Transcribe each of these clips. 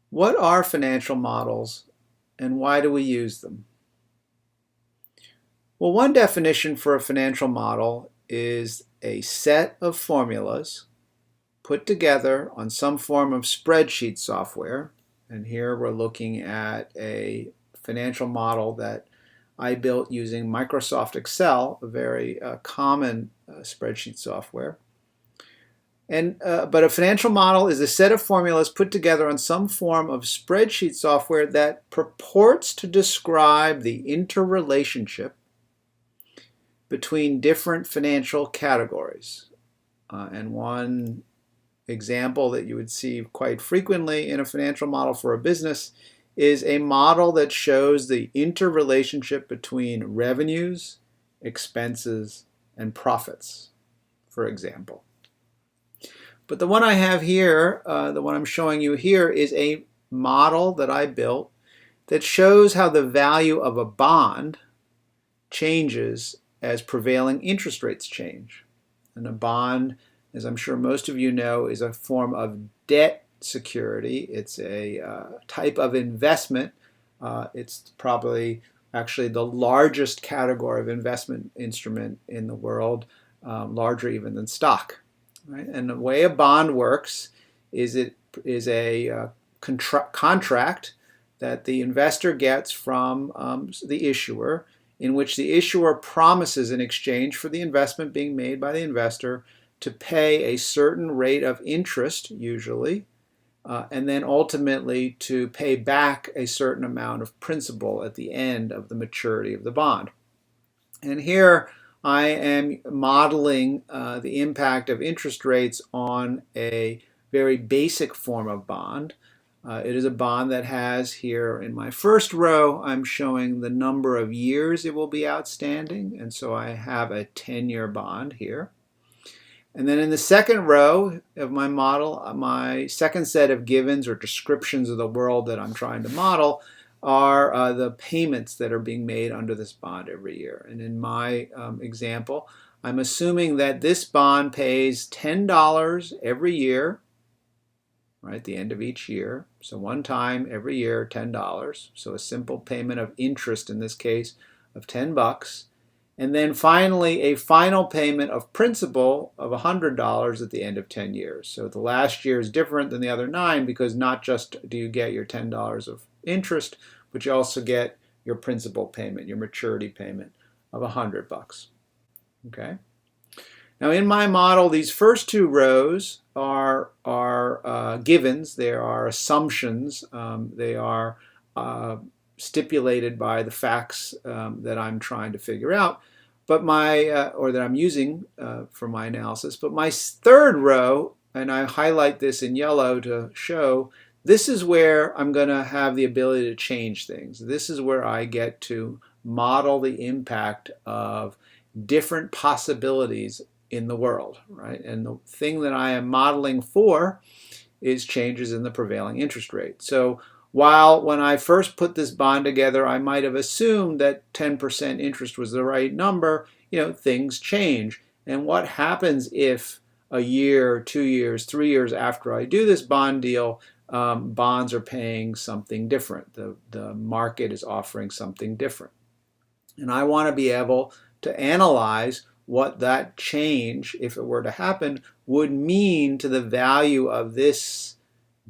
What are financial models and why do we use them? Well, one definition for a financial model is a set of formulas put together on some form of spreadsheet software. And here we're looking at a financial model that I built using Microsoft Excel, a very common spreadsheet software. But a financial model is a set of formulas put together on some form of spreadsheet software that purports to describe the interrelationship between different financial categories. And one example that you would see quite frequently in a financial model for a business is a model that shows the interrelationship between revenues, expenses, and profits, for example. But the one I have here, the one I'm showing you here, is a model that I built that shows how the value of a bond changes as prevailing interest rates change. And a bond, as I'm sure most of you know, is a form of debt security. It's a type of investment. It's probably actually the largest category of investment instrument in the world, larger even than stock. Right? And the way a bond works is it is a contract that the investor gets from the issuer, in which the issuer promises in exchange for the investment being made by the investor to pay a certain rate of interest, usually, and then ultimately to pay back a certain amount of principal at the end of the maturity of the bond. And here I am modeling the impact of interest rates on a very basic form of bond. It is a bond that has here in my first row, I'm showing the number of years it will be outstanding. And so I have a 10-year bond here. And then in the second row of my model, my second set of givens or descriptions of the world that I'm trying to model are the payments that are being made under this bond every year. And in my example, I'm assuming that this bond pays $10 every year, right, at the end of each year. So one time every year, $10. So a simple payment of interest in this case of $10. And then finally, a final payment of principal of $100 at the end of 10 years. So the last year is different than the other 9 because not just do you get your $10 of interest, but you also get your principal payment, your maturity payment of $100. Okay. Now in my model, these first 2 rows are givens. They are assumptions. They are stipulated by the facts that I'm trying to figure out, but or that I'm using for my analysis. But my third row, and I highlight this in yellow to show, this is where I'm going to have the ability to change things. This is where I get to model the impact of different possibilities in the world, right? And the thing that I am modeling for is changes in the prevailing interest rate. So while when I first put this bond together, I might have assumed that 10% interest was the right number, things change. And what happens if a year, 2 years, 3 years after I do this bond deal, bonds are paying something different. The market is offering something different. And I want to be able to analyze what that change, if it were to happen, would mean to the value of this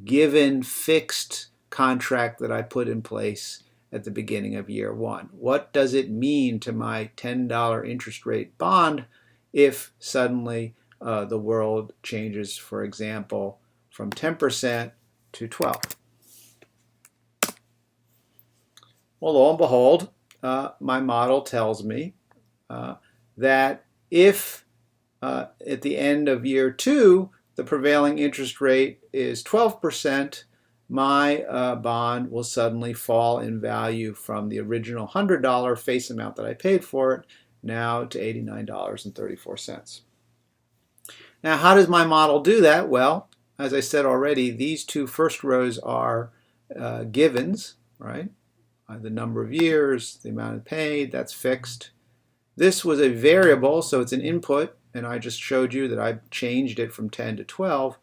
given fixed contract that I put in place at the beginning of year 1. What does it mean to my $10 interest rate bond if suddenly the world changes, for example, from 10% to 12? Well, lo and behold, my model tells me that if at the end of year 2, the prevailing interest rate is 12%, my bond will suddenly fall in value from the original $100 face amount that I paid for it now to $89.34. Now, how does my model do that? Well, as I said already, these 2 first rows are givens, right? The number of years, the amount paid, that's fixed. This was a variable, so it's an input, and I just showed you that I changed it from 10 to 12.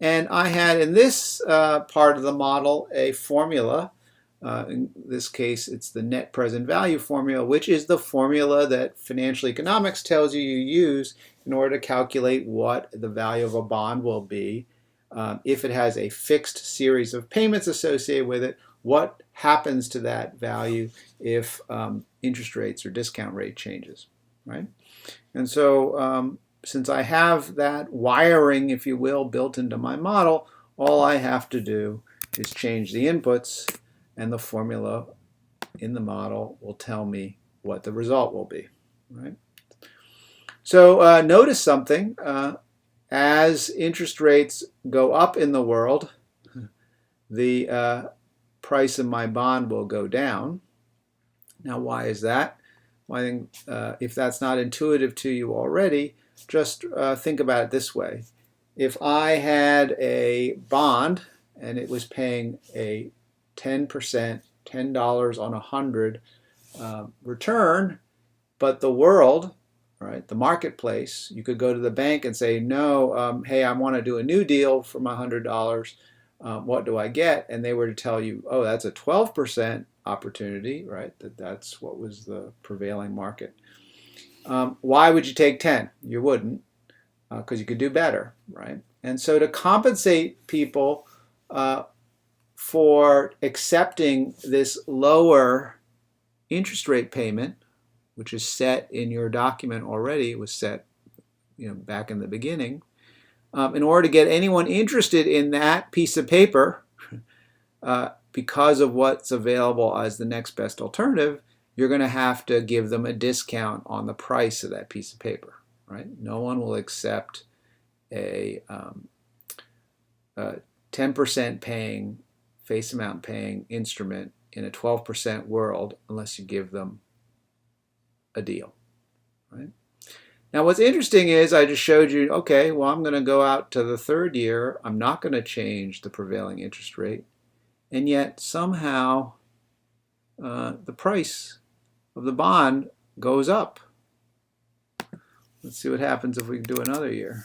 And I had in this part of the model a formula. In this case, it's the net present value formula, which is the formula that financial economics tells you use in order to calculate what the value of a bond will be if it has a fixed series of payments associated with it. What happens to that value if interest rates or discount rate changes, right? And so since I have that wiring, if you will, built into my model, all I have to do is change the inputs, and the formula in the model will tell me what the result will be, right? So notice something. As interest rates go up in the world, the price of my bond will go down. Now, why is that? Well, I think if that's not intuitive to you already, just think about it this way. If I had a bond and it was paying a 10%, $10 on 100 return, but the world, right, the marketplace, you could go to the bank and say, no, hey, I want to do a new deal for my $100. What do I get? And they were to tell you, oh, that's a 12% opportunity, right? That's what was the prevailing market. Why would you take 10? You wouldn't, because you could do better, right? And so to compensate people for accepting this lower interest rate payment, which is set in your document already, it was set, back in the beginning. In order to get anyone interested in that piece of paper, because of what's available as the next best alternative, you're going to have to give them a discount on the price of that piece of paper, right? No one will accept a 10% paying, face amount paying instrument in a 12% world unless you give them a deal, right? Now, what's interesting is I just showed you, okay, well, I'm going to go out to the third year. I'm not going to change the prevailing interest rate. And yet, somehow, the price of the bond goes up. Let's see what happens if we do another year.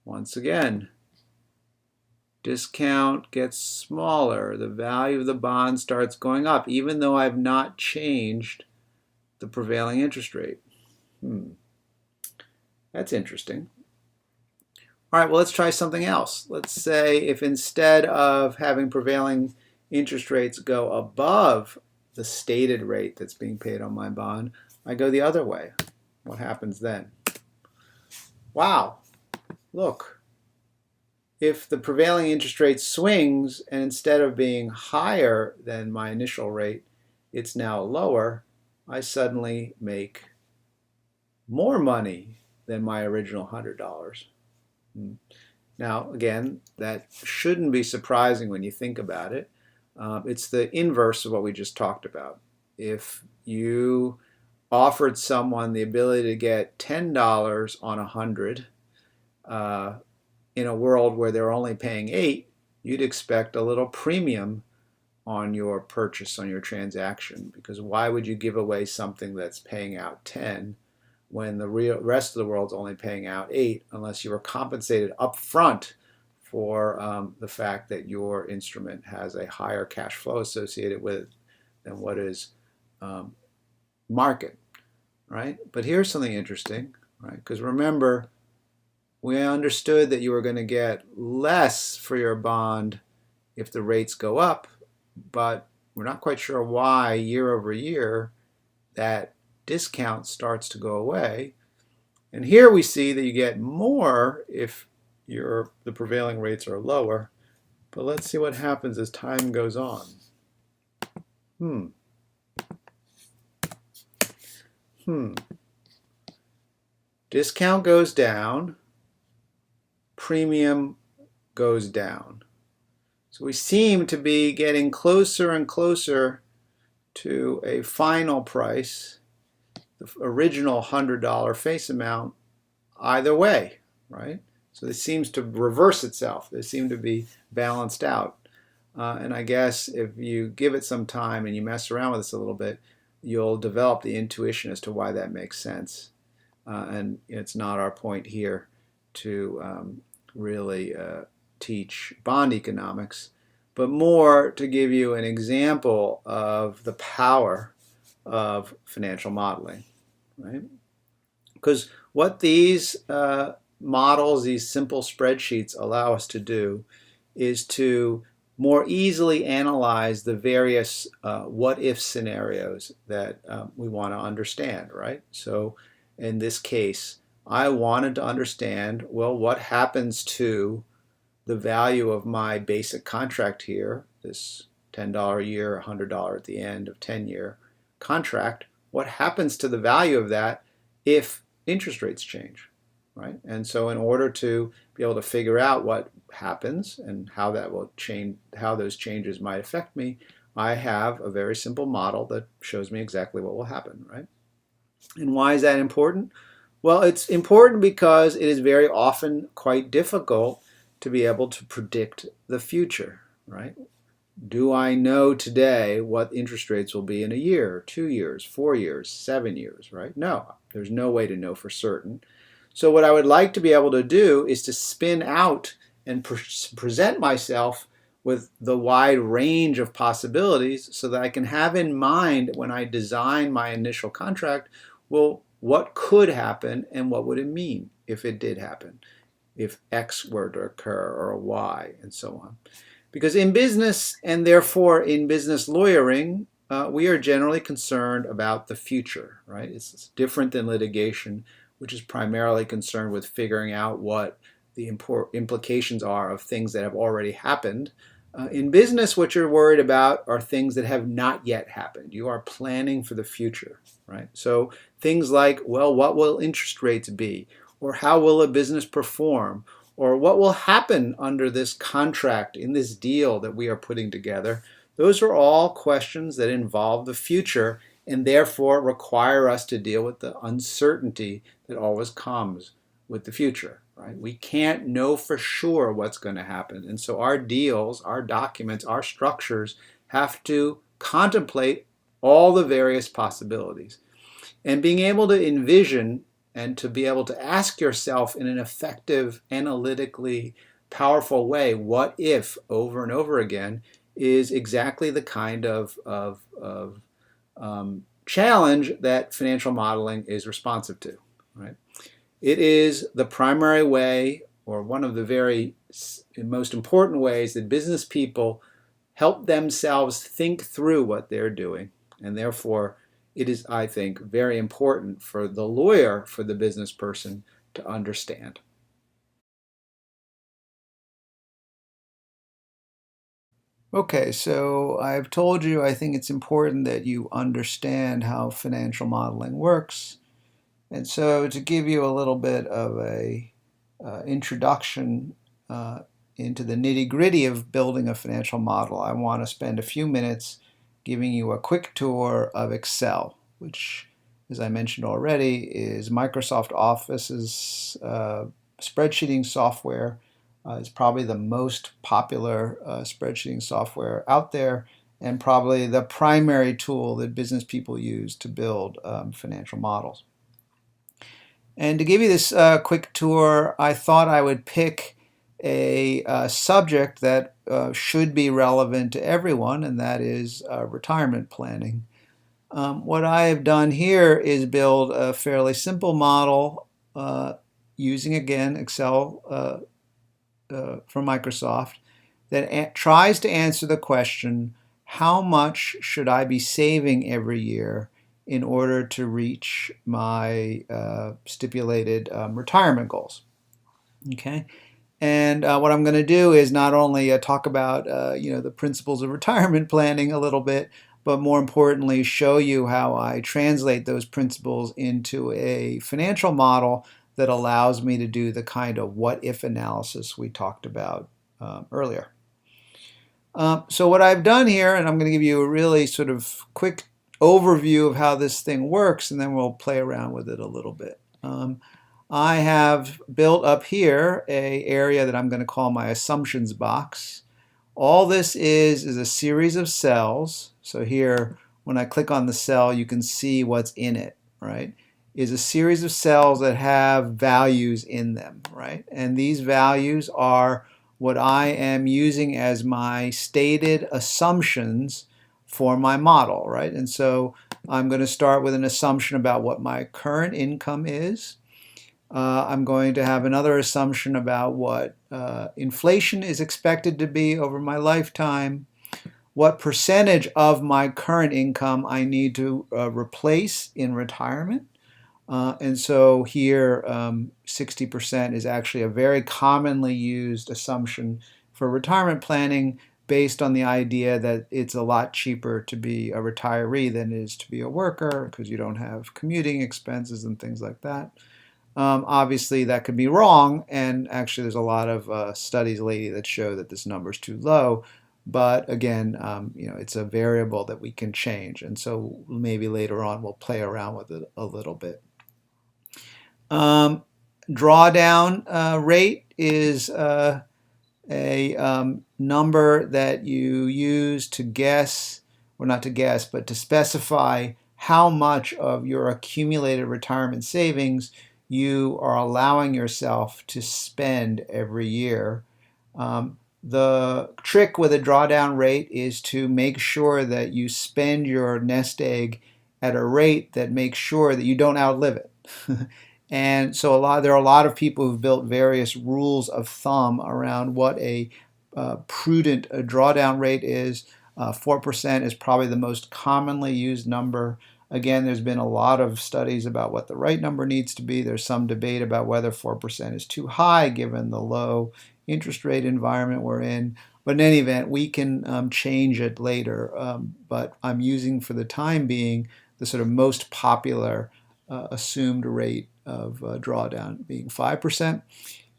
Once again, discount gets smaller. The value of the bond starts going up, even though I've not changed the prevailing interest rate. That's interesting. All right, well, let's try something else. Let's say if instead of having prevailing interest rates go above the stated rate that's being paid on my bond, I go the other way. What happens then? Wow, look. If the prevailing interest rate swings and instead of being higher than my initial rate, it's now lower, I suddenly make more money than my original $100. Now, again, that shouldn't be surprising when you think about it. It's the inverse of what we just talked about. If you offered someone the ability to get $10 on 100 in a world where they're only paying 8, you'd expect a little premium on your purchase, on your transaction, because why would you give away something that's paying out 10 when the rest of the world's only paying out 8 unless you were compensated up front for the fact that your instrument has a higher cash flow associated with it than what is market, right? But here's something interesting, right? Because remember, we understood that you were going to get less for your bond if the rates go up, but we're not quite sure why year over year that discount starts to go away. And here we see that you get more if the prevailing rates are lower. But let's see what happens as time goes on. Discount goes down, premium goes down. So we seem to be getting closer and closer to a final price, the original $100 face amount, either way, right? So this seems to reverse itself. They seem to be balanced out. And I guess if you give it some time and you mess around with this a little bit, you'll develop the intuition as to why that makes sense. And it's not our point here to really teach bond economics, but more to give you an example of the power of financial modeling, right? Because what these models, these simple spreadsheets allow us to do is to more easily analyze the various what-if scenarios that we want to understand, right? So in this case, I wanted to understand, well, what happens to the value of my basic contract here, this $10 a year, $100 at the end of 10-year contract, what happens to the value of that if interest rates change, right? And so in order to be able to figure out what happens and how that will change, how those changes might affect me, I have a very simple model that shows me exactly what will happen, right? And why is that important? Well, it's important because it is very often quite difficult to be able to predict the future, right? Do I know today what interest rates will be in a year, 2 years, 4 years, 7 years, right? No, there's no way to know for certain. So what I would like to be able to do is to spin out and present myself with the wide range of possibilities so that I can have in mind when I design my initial contract, well, what could happen and what would it mean if it did happen, if X were to occur or Y, and so on. Because in business, and therefore in business lawyering, we are generally concerned about the future, right? It's different than litigation, which is primarily concerned with figuring out what the implications are of things that have already happened. In business, what you're worried about are things that have not yet happened. You are planning for the future, right? So things like, well, what will interest rates be? Or how will a business perform? Or what will happen under this contract in this deal that we are putting together? Those are all questions that involve the future and therefore require us to deal with the uncertainty that always comes with the future, right? We can't know for sure what's going to happen. And so our deals, our documents, our structures have to contemplate all the various possibilities. And being able to envision and to be able to ask yourself in an effective, analytically powerful way, what if, over and over again, is exactly the kind of challenge that financial modeling is responsive to, right? It is the primary way, or one of the very most important ways, that business people help themselves think through what they're doing, and therefore it is, I think, very important for the lawyer, for the business person to understand. Okay, so I've told you I think it's important that you understand how financial modeling works. And so to give you a little bit of a introduction into the nitty-gritty of building a financial model, I want to spend a few minutes giving you a quick tour of Excel, which, as I mentioned already, is Microsoft Office's spreadsheeting software. It's probably the most popular spreadsheeting software out there, and probably the primary tool that business people use to build financial models. And to give you this quick tour, I thought I would pick a subject that should be relevant to everyone, and that is retirement planning. What I have done here is build a fairly simple model using, again, Excel from Microsoft that tries to answer the question, how much should I be saving every year in order to reach my stipulated retirement goals? Okay. And what I'm going to do is not only talk about the principles of retirement planning a little bit, but more importantly, show you how I translate those principles into a financial model that allows me to do the kind of what-if analysis we talked about earlier. So what I've done here, and I'm going to give you a really sort of quick overview of how this thing works, and then we'll play around with it a little bit. I have built up here an area that I'm going to call my assumptions box. All this is a series of cells. So here, when I click on the cell, you can see what's in it, right? is a series of cells that have values in them, right? And these values are what I am using as my stated assumptions for my model, right? And so I'm going to start with an assumption about what my current income is. I'm going to have another assumption about what inflation is expected to be over my lifetime, what percentage of my current income I need to replace in retirement. And so here, 60% is actually a very commonly used assumption for retirement planning based on the idea that it's a lot cheaper to be a retiree than it is to be a worker because you don't have commuting expenses and things like that. Obviously, that could be wrong, and actually, there's a lot of studies lately that show that this number is too low. But again, it's a variable that we can change, and so maybe later on we'll play around with it a little bit. Drawdown rate is a number that you use to guess, or not to guess, but to specify how much of your accumulated retirement savings you are allowing yourself to spend every year. The trick with a drawdown rate is to make sure that you spend your nest egg at a rate that makes sure that you don't outlive it. And so there are a lot of people who've built various rules of thumb around what a prudent drawdown rate is. 4% is probably the most commonly used number. Again, there's been a lot of studies about what the right number needs to be. There's some debate about whether 4% is too high given the low interest rate environment we're in. But in any event, we can change it later. But I'm using for the time being the sort of most popular assumed rate of drawdown being 5%.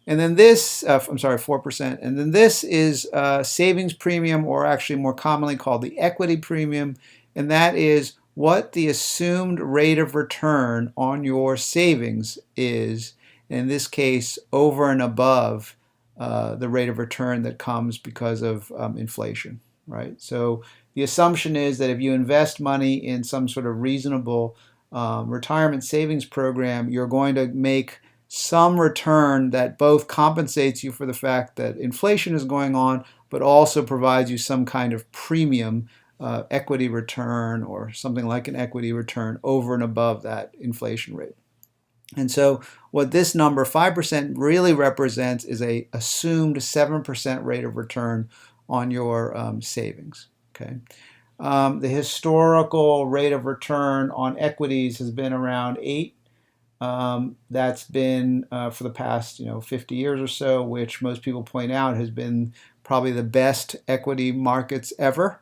And then this, 4%. And then this is savings premium, or actually more commonly called the equity premium. And that is what the assumed rate of return on your savings is, in this case, over and above the rate of return that comes because of inflation, right? So the assumption is that if you invest money in some sort of reasonable retirement savings program, you're going to make some return that both compensates you for the fact that inflation is going on, but also provides you some kind of premium equity return or something like an equity return over and above that inflation rate. And so what this number, 5%, really represents is a assumed 7% rate of return on your savings. Okay. The historical rate of return on equities has been around 8. That's been for the past 50 years or so, which most people point out has been probably the best equity markets ever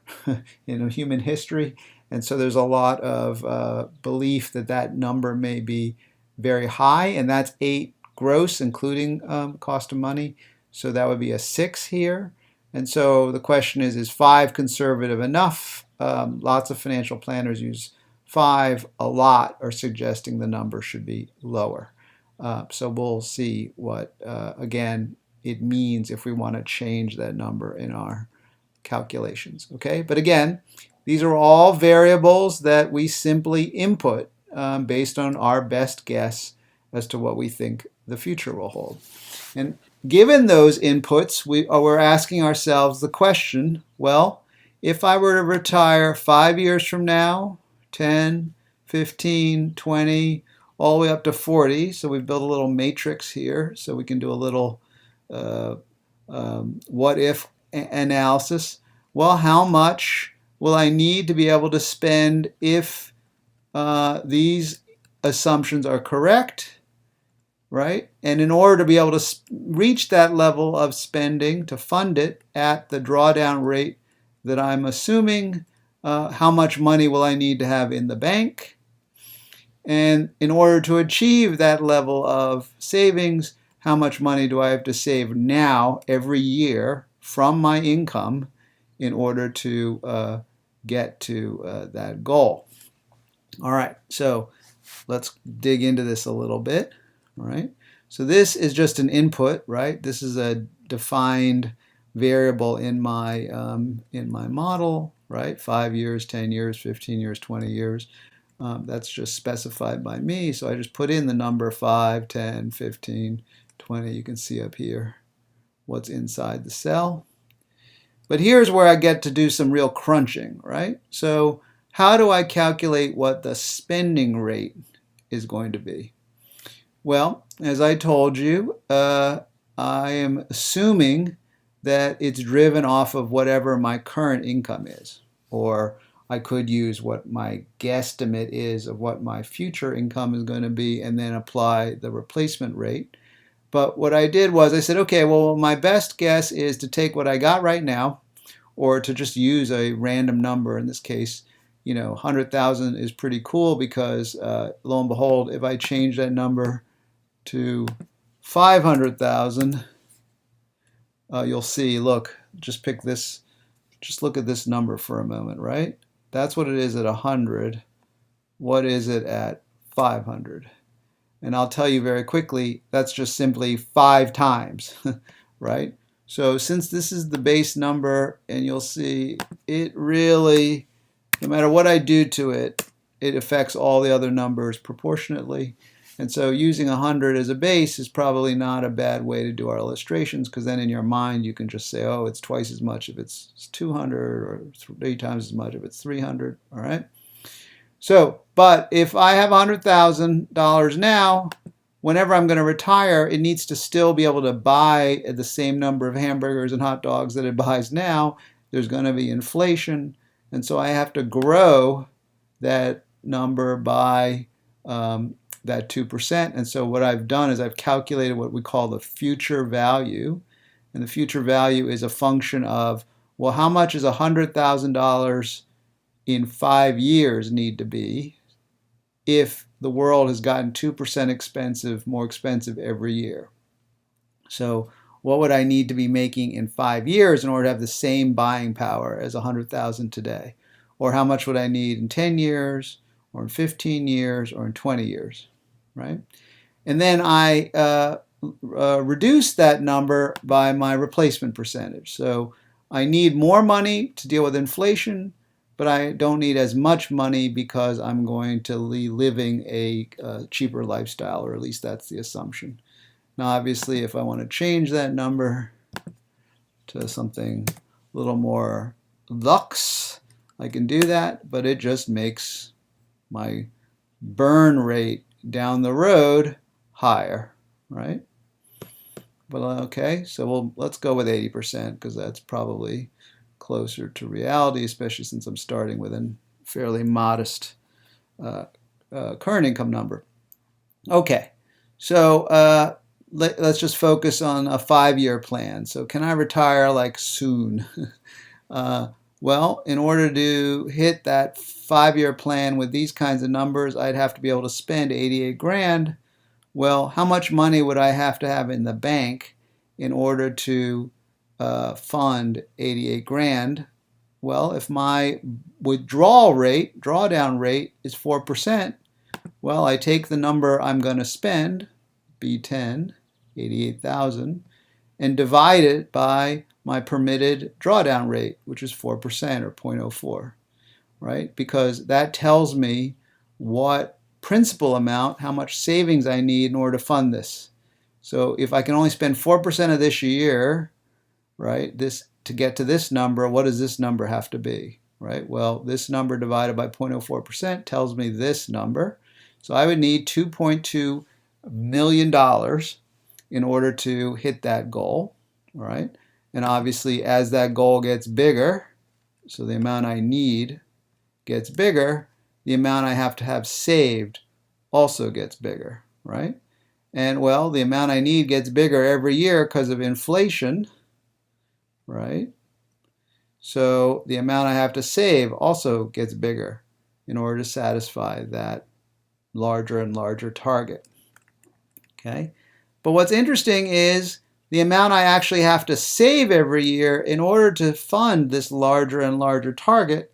in human history. And so there's a lot of belief that that number may be very high, and that's 8 gross, including cost of money. So that would be a 6 here. And so the question is 5 conservative enough? Lots of financial planners use 5. A lot are suggesting the number should be lower. So we'll see what, again, it means if we want to change that number in our calculations. Okay, but again, these are all variables that we simply input based on our best guess as to what we think the future will hold. And given those inputs, we're asking ourselves the question, well, if I were to retire 5 years from now, 10, 15, 20, all the way up to 40, so we've built a little matrix here so we can do a little what if analysis. Well, how much will I need to be able to spend if these assumptions are correct, right? And in order to be able to reach that level of spending to fund it at the drawdown rate that I'm assuming, how much money will I need to have in the bank? And in order to achieve that level of savings, how much money do I have to save now every year from my income in order to get to that goal? All right, so let's dig into this a little bit. All right, so this is just an input, right? This is a defined variable in my model, right? 5 years, 10 years, 15 years, 20 years. That's just specified by me, so I just put in the number 5, 10, 15, 20. You can see up here what's inside the cell. But here's where I get to do some real crunching, right? So how do I calculate what the spending rate is going to be? Well, as I told you, I am assuming that it's driven off of whatever my current income is, or I could use what my guesstimate is of what my future income is going to be and then apply the replacement rate. But what I did was I said, okay, well, my best guess is to take what I got right now, or to just use a random number. In this case, 100,000 is pretty cool because lo and behold, if I change that number to 500,000, you'll see, look, just pick this, just look at this number for a moment, right? That's what it is at 100. What is it at 500? And I'll tell you very quickly, that's just simply 5 times, right? So since this is the base number, and you'll see it really, no matter what I do to it, it affects all the other numbers proportionately. And so using 100 as a base is probably not a bad way to do our illustrations, because then in your mind you can just say, oh, it's twice as much if it's 200, or 3 times as much if it's 300, all right? So, but if I have $100,000 now, whenever I'm going to retire, it needs to still be able to buy the same number of hamburgers and hot dogs that it buys now. There's going to be inflation, and so I have to grow that number by that 2%. And so what I've done is I've calculated what we call the future value. And the future value is a function of, well, how much is $100,000 in 5 years need to be if the world has gotten 2% more expensive every year. So what would I need to be making in 5 years in order to have the same buying power as 100,000 today? Or how much would I need in 10 years, or in 15 years, or in 20 years, right? And then I reduce that number by my replacement percentage. So I need more money to deal with inflation, but I don't need as much money because I'm going to be living a cheaper lifestyle, or at least that's the assumption. Now, obviously, if I want to change that number to something a little more luxe, I can do that, but it just makes my burn rate down the road higher, right? But okay, so let's go with 80% because that's probably closer to reality, especially since I'm starting with a fairly modest current income number. Okay, so let's just focus on a 5-year plan. So can I retire like soon? Well, in order to hit that 5-year plan with these kinds of numbers, I'd have to be able to spend 88 grand. Well, how much money would I have to have in the bank in order to fund 88 grand? Well, if my drawdown rate is 4%, well, I take the number I'm going to spend, B10, 88,000, and divide it by my permitted drawdown rate, which is 4% or 0.04, right? Because that tells me what principal amount, how much savings I need in order to fund this. So if I can only spend 4% of this year, right, to get to this number, what does this number have to be, right? Well, this number divided by 0.04% tells me this number. So I would need $2.2 million in order to hit that goal, right? And obviously, as that goal gets bigger, so the amount I need gets bigger, the amount I have to have saved also gets bigger, right? And well, the amount I need gets bigger every year because of inflation, right? So the amount I have to save also gets bigger in order to satisfy that larger and larger target, okay? But what's interesting is the amount I actually have to save every year in order to fund this larger and larger target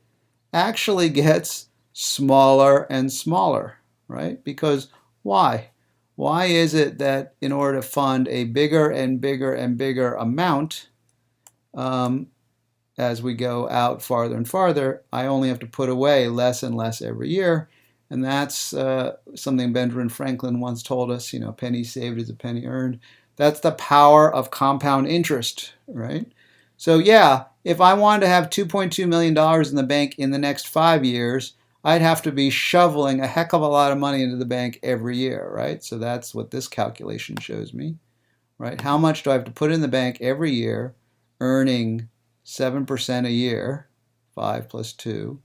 actually gets smaller and smaller, right? Because why? Why is it that in order to fund a bigger and bigger and bigger amount, as we go out farther and farther, I only have to put away less and less every year? And that's something Benjamin Franklin once told us, a penny saved is a penny earned. That's the power of compound interest, right? So yeah, if I wanted to have $2.2 million in the bank in the next 5 years, I'd have to be shoveling a heck of a lot of money into the bank every year, right? So that's what this calculation shows me, right? How much do I have to put in the bank every year, earning 7% a year, 5 plus 2,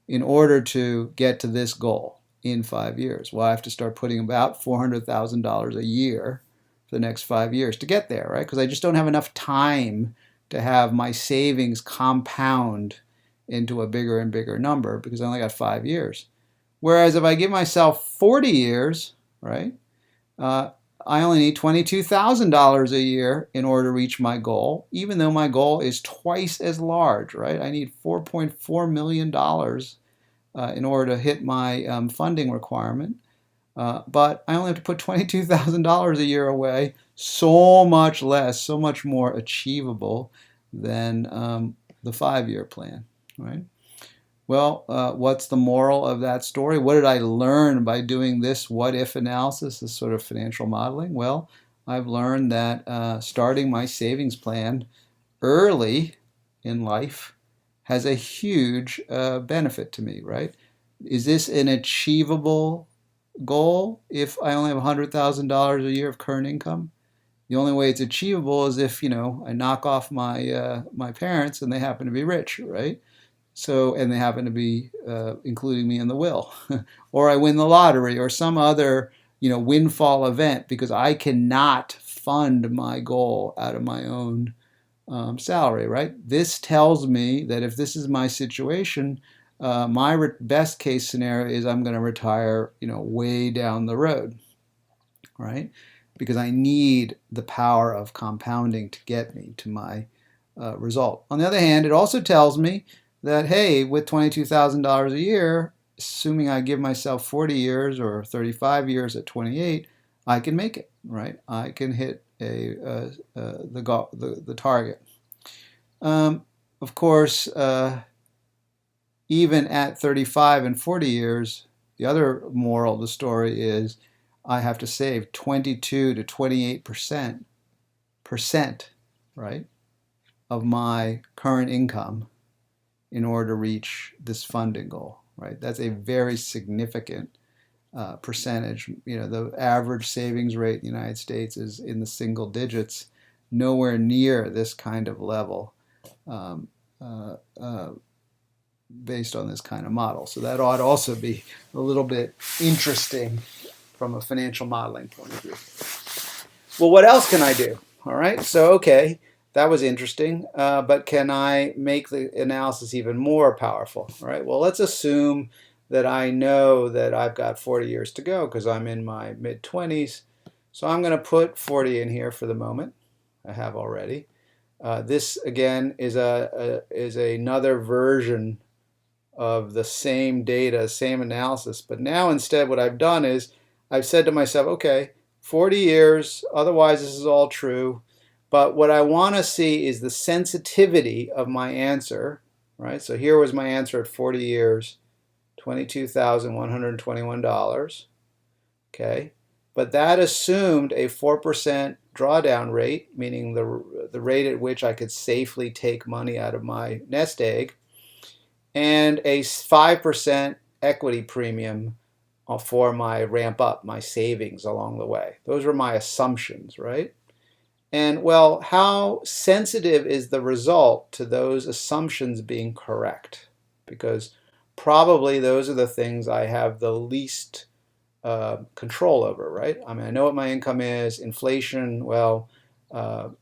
in order to get to this goal in 5 years? Well, I have to start putting about $400,000 a year for the next 5 years to get there, right? Because I just don't have enough time to have my savings compound into a bigger and bigger number because I only got 5 years. Whereas if I give myself 40 years, right, I only need $22,000 a year in order to reach my goal, even though my goal is twice as large, right? I need $4.4 million in order to hit my funding requirement. But I only have to put $22,000 a year away, so much less, so much more achievable than the 5-year plan, right? Well, what's the moral of that story? What did I learn by doing this what-if analysis, this sort of financial modeling? Well, I've learned that starting my savings plan early in life has a huge benefit to me, right? Is this an achievable goal if I only have $100,000 a year of current income? The only way it's achievable is if, I knock off my parents and they happen to be rich, right? So, and they happen to be including me in the will, or I win the lottery, or some other, windfall event, because I cannot fund my goal out of my own salary, right? This tells me that if this is my situation, my best case scenario is I'm going to retire, way down the road, right? Because I need the power of compounding to get me to my result. On the other hand, it also tells me that, hey, with $22,000 a year, assuming I give myself 40 years or 35 years at 28, I can make it, right? I can hit the target. Of course, even at 35 and 40 years, the other moral of the story is I have to save 22 to 28%, right, of my current income in order to reach this funding goal, right? That's a very significant percentage. The average savings rate in the United States is in the single digits, nowhere near this kind of level based on this kind of model. So that ought also be a little bit interesting from a financial modeling point of view. Well, what else can I do? All right, so okay, that was interesting, but can I make the analysis even more powerful? All right, well, let's assume that I know that I've got 40 years to go because I'm in my mid-20s. So I'm going to put 40 in here for the moment. I have already. This, again, is another version of the same data, same analysis. But now instead what I've done is I've said to myself, okay, 40 years, otherwise this is all true. But what I want to see is the sensitivity of my answer, right? So here was my answer at 40 years, $22,121, okay? But that assumed a 4% drawdown rate, meaning the rate at which I could safely take money out of my nest egg, and a 5% equity premium for my ramp up, my savings along the way. Those were my assumptions, right? And well, how sensitive is the result to those assumptions being correct? Because probably those are the things I have the least control over, right? I mean, I know what my income is. Inflation, well, it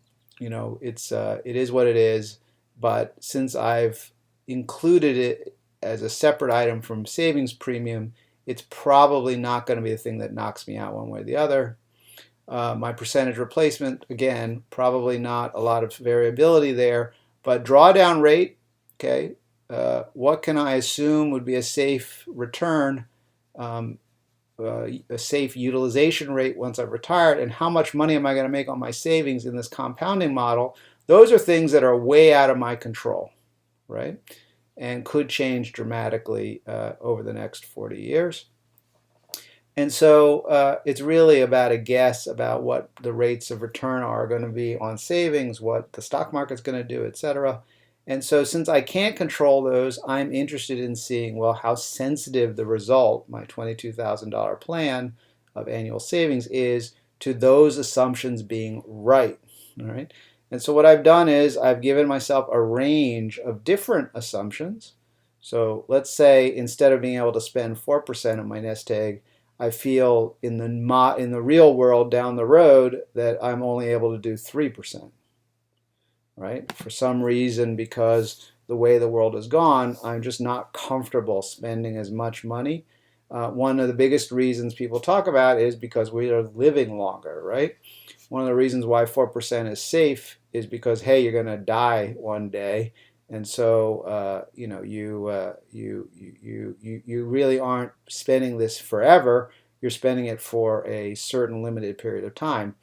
is what it is. But since I've included it as a separate item from savings premium, it's probably not going to be the thing that knocks me out one way or the other. My percentage replacement, again, probably not a lot of variability there. But drawdown rate, okay, what can I assume would be a safe return, a safe utilization rate once I've retired, and how much money am I going to make on my savings in this compounding model? Those are things that are way out of my control, right? and could change dramatically over the next 40 years. And so it's really about a guess about what the rates of return are going to be on savings, what the stock market's going to do, et cetera. And so since I can't control those, I'm interested in seeing, well, how sensitive the result, my $22,000 plan of annual savings, is to those assumptions being right. All right. And so what I've done is I've given myself a range of different assumptions. So let's say instead of being able to spend 4% of my nest egg, I feel in the real world down the road that I'm only able to do 3%. Right? For some reason, because the way the world has gone, I'm just not comfortable spending as much money. One of the biggest reasons people talk about is because we are living longer, right? One of the reasons why 4% is safe is because, hey, you're going to die one day, and so you really aren't spending this forever. You're spending it for a certain limited period of time.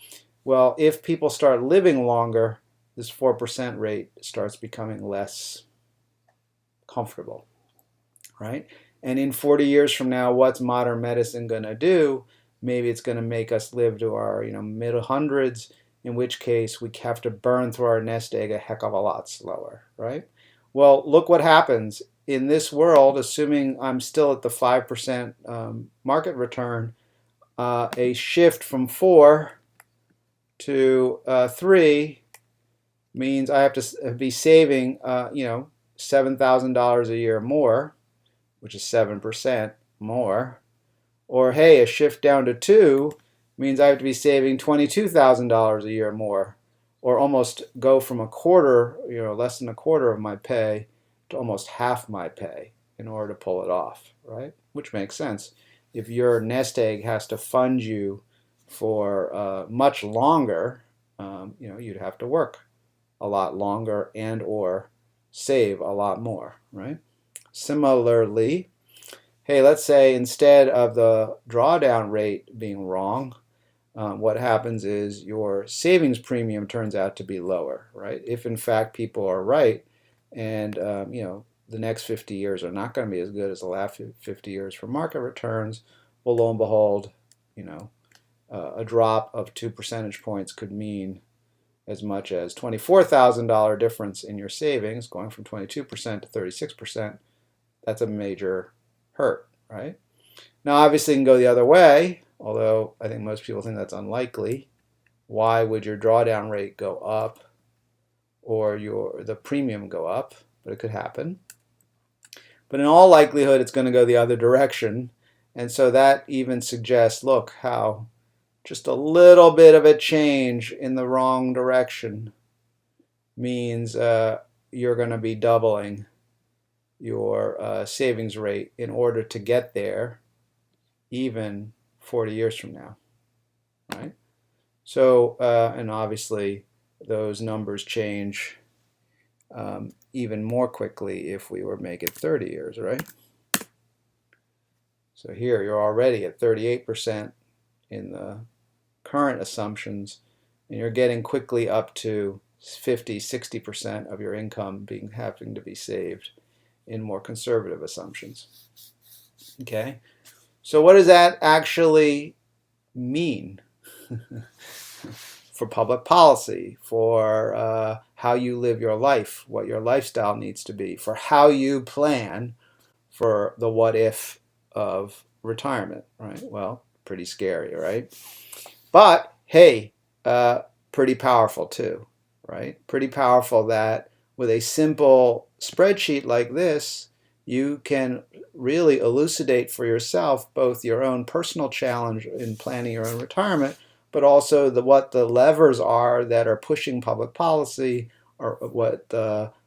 Well, if people start living longer, this 4% rate starts becoming less comfortable, right? And in 40 years from now, what's modern medicine going to do? Maybe it's going to make us live to our mid hundreds, in which case we have to burn through our nest egg a heck of a lot slower, right? Well, look what happens in this world, assuming I'm still at the 5% market return, a shift from 4 to 3 means I have to be saving, $7,000 a year more, which is 7% more. Or, hey, a shift down to 2 means I have to be saving $22,000 a year more, or almost go from a quarter, less than a quarter of my pay to almost half my pay in order to pull it off, right? Which makes sense. If your nest egg has to fund you for much longer, you'd have to work a lot longer and or save a lot more, right? Similarly, hey, let's say instead of the drawdown rate being wrong, what happens is your savings premium turns out to be lower, right? If in fact people are right, and the next 50 years are not going to be as good as the last 50 years for market returns, well, lo and behold, a drop of 2 percentage points could mean as much as $24,000 difference in your savings, going from 22% to 36%. That's a major hurt, right? Now, obviously, it can go the other way, although I think most people think that's unlikely. Why would your drawdown rate go up or the premium go up? But it could happen. But in all likelihood, it's going to go the other direction. And so that even suggests, look, how just a little bit of a change in the wrong direction means you're going to be doubling your savings rate in order to get there even 40 years from now, right? So, and obviously those numbers change even more quickly if we were to make it 30 years, right? So here you're already at 38% in the current assumptions, and you're getting quickly up to 50, 60% of your income having to be saved in more conservative assumptions. Okay, so what does that actually mean for public policy, for how you live your life, what your lifestyle needs to be, for how you plan for the what if of retirement, right? Well, pretty scary, right? But hey, pretty powerful too, right? Pretty powerful that with a simple spreadsheet like this, you can really elucidate for yourself both your own personal challenge in planning your own retirement, but also what the levers are that are pushing public policy, or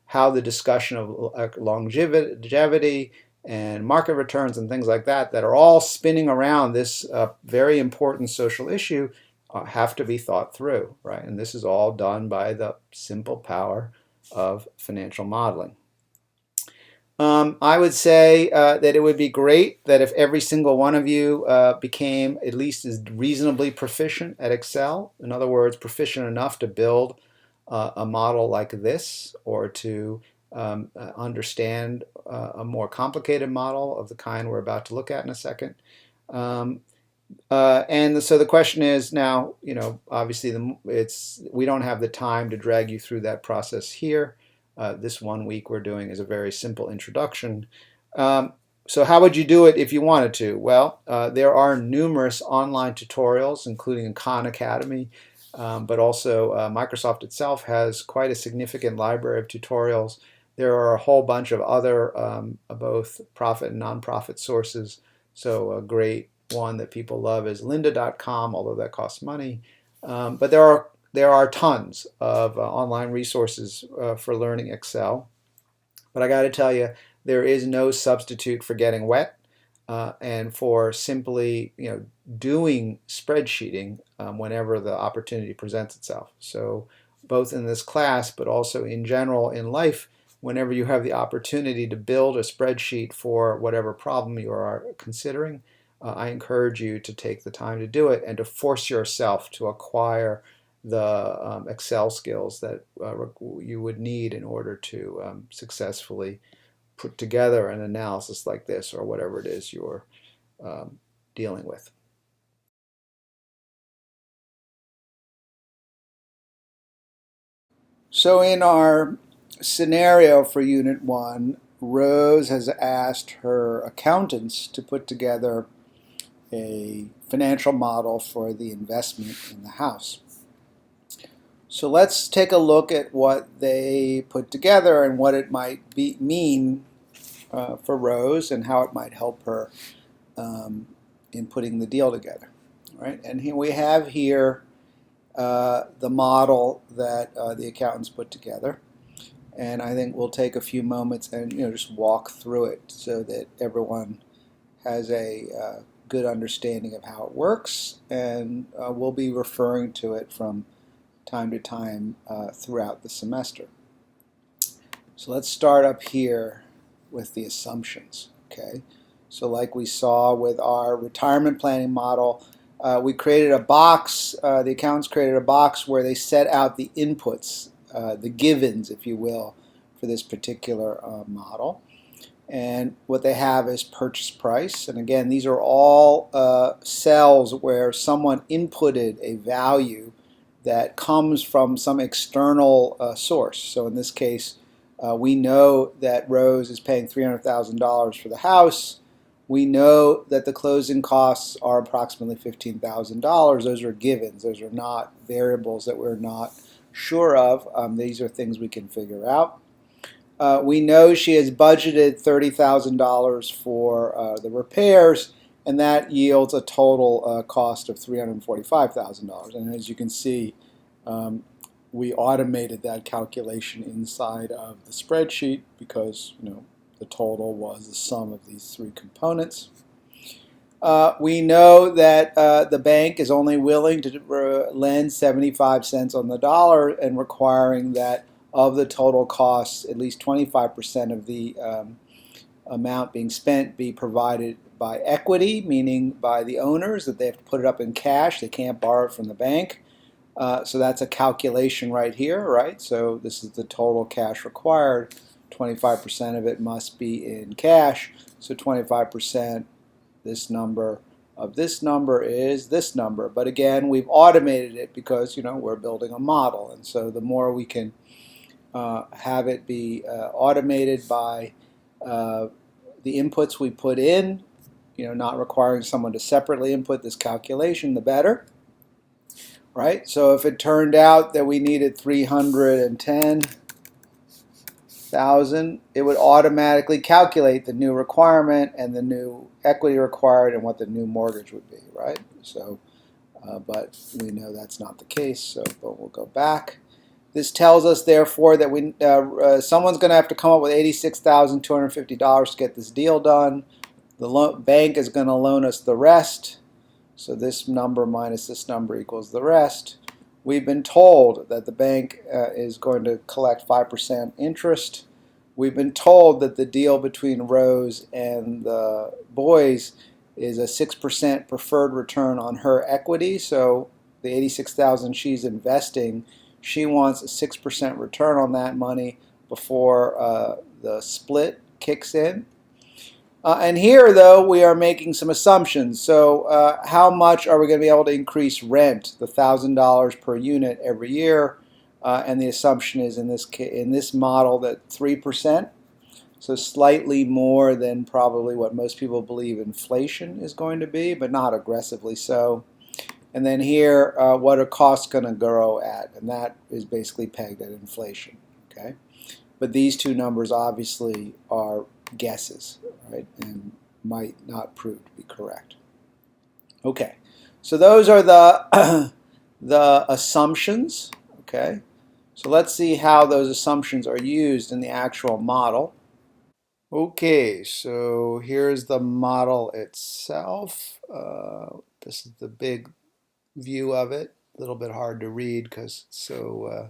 how the discussion of longevity and market returns and things like that are all spinning around this very important social issue have to be thought through, right? And this is all done by the simple power of financial modeling. I would say that it would be great that if every single one of you became at least as reasonably proficient at Excel, in other words, proficient enough to build a model like this, or to understand a more complicated model of the kind we're about to look at in a second. So the question is now, obviously we don't have the time to drag you through that process here. This 1 week we're doing is a very simple introduction. So how would you do it if you wanted to? Well, there are numerous online tutorials, including Khan Academy, but also Microsoft itself has quite a significant library of tutorials. There are a whole bunch of other both profit and nonprofit sources. So a great one that people love is lynda.com, although that costs money. But there are tons of online resources for learning Excel. But I got to tell you, there is no substitute for getting wet and for simply doing spreadsheeting whenever the opportunity presents itself. So both in this class, but also in general in life, whenever you have the opportunity to build a spreadsheet for whatever problem you are considering, I encourage you to take the time to do it and to force yourself to acquire the Excel skills that you would need in order to successfully put together an analysis like this or whatever it is you're dealing with. So in our scenario for Unit 1, Rose has asked her accountants to put together a financial model for the investment in the house. So let's take a look at what they put together and what it might mean for Rose and how it might help her in putting the deal together. All right, and here we have here the model that the accountants put together, and I think we'll take a few moments and just walk through it so that everyone has a good understanding of how it works, and we'll be referring to it from time to time throughout the semester. So let's start up here with the assumptions. Okay, so like we saw with our retirement planning model, we created a box, the accountants created a box where they set out the inputs, the givens, if you will, for this particular model. And what they have is purchase price. And again, these are all cells where someone inputted a value that comes from some external source. So in this case, we know that Rose is paying $300,000 for the house. We know that the closing costs are approximately $15,000. Those are givens. Those are not variables that we're not sure of. These are things we can figure out. We know she has budgeted $30,000 for the repairs, and that yields a total cost of $345,000. And as you can see, we automated that calculation inside of the spreadsheet because the total was the sum of these three components. We know that the bank is only willing to lend 75 cents on the dollar and requiring that of the total costs, at least 25% of the amount being spent be provided by equity, meaning by the owners, that they have to put it up in cash. They can't borrow it from the bank. So that's a calculation right here, right? So this is the total cash required. 25% of it must be in cash. So 25%, this number of this number is this number. But again, we've automated it because, we're building a model. And so the more we can have it be automated by the inputs we put in, not requiring someone to separately input this calculation, the better. Right? So if it turned out that we needed 310,000, it would automatically calculate the new requirement and the new equity required and what the new mortgage would be, right? So, but we know that's not the case, so but we'll go back. This tells us, therefore, that someone's going to have to come up with $86,250 to get this deal done. The bank is going to loan us the rest. So this number minus this number equals the rest. We've been told that the bank is going to collect 5% interest. We've been told that the deal between Rose and the boys is a 6% preferred return on her equity. So the $86,000 she's investing, she wants a 6% return on that money before the split kicks in. And here, though, we are making some assumptions. So how much are we going to be able to increase rent, the $1,000 per unit every year? And the assumption is in this model that 3%, so slightly more than probably what most people believe inflation is going to be, but not aggressively so. And then here, what are costs going to grow at? And that is basically pegged at inflation. Okay, but these two numbers obviously are guesses, right, and might not prove to be correct. Okay, so those are the the assumptions. Okay, so let's see how those assumptions are used in the actual model. Okay, so here's the model itself. This is the big view of it. A little bit hard to read because it's so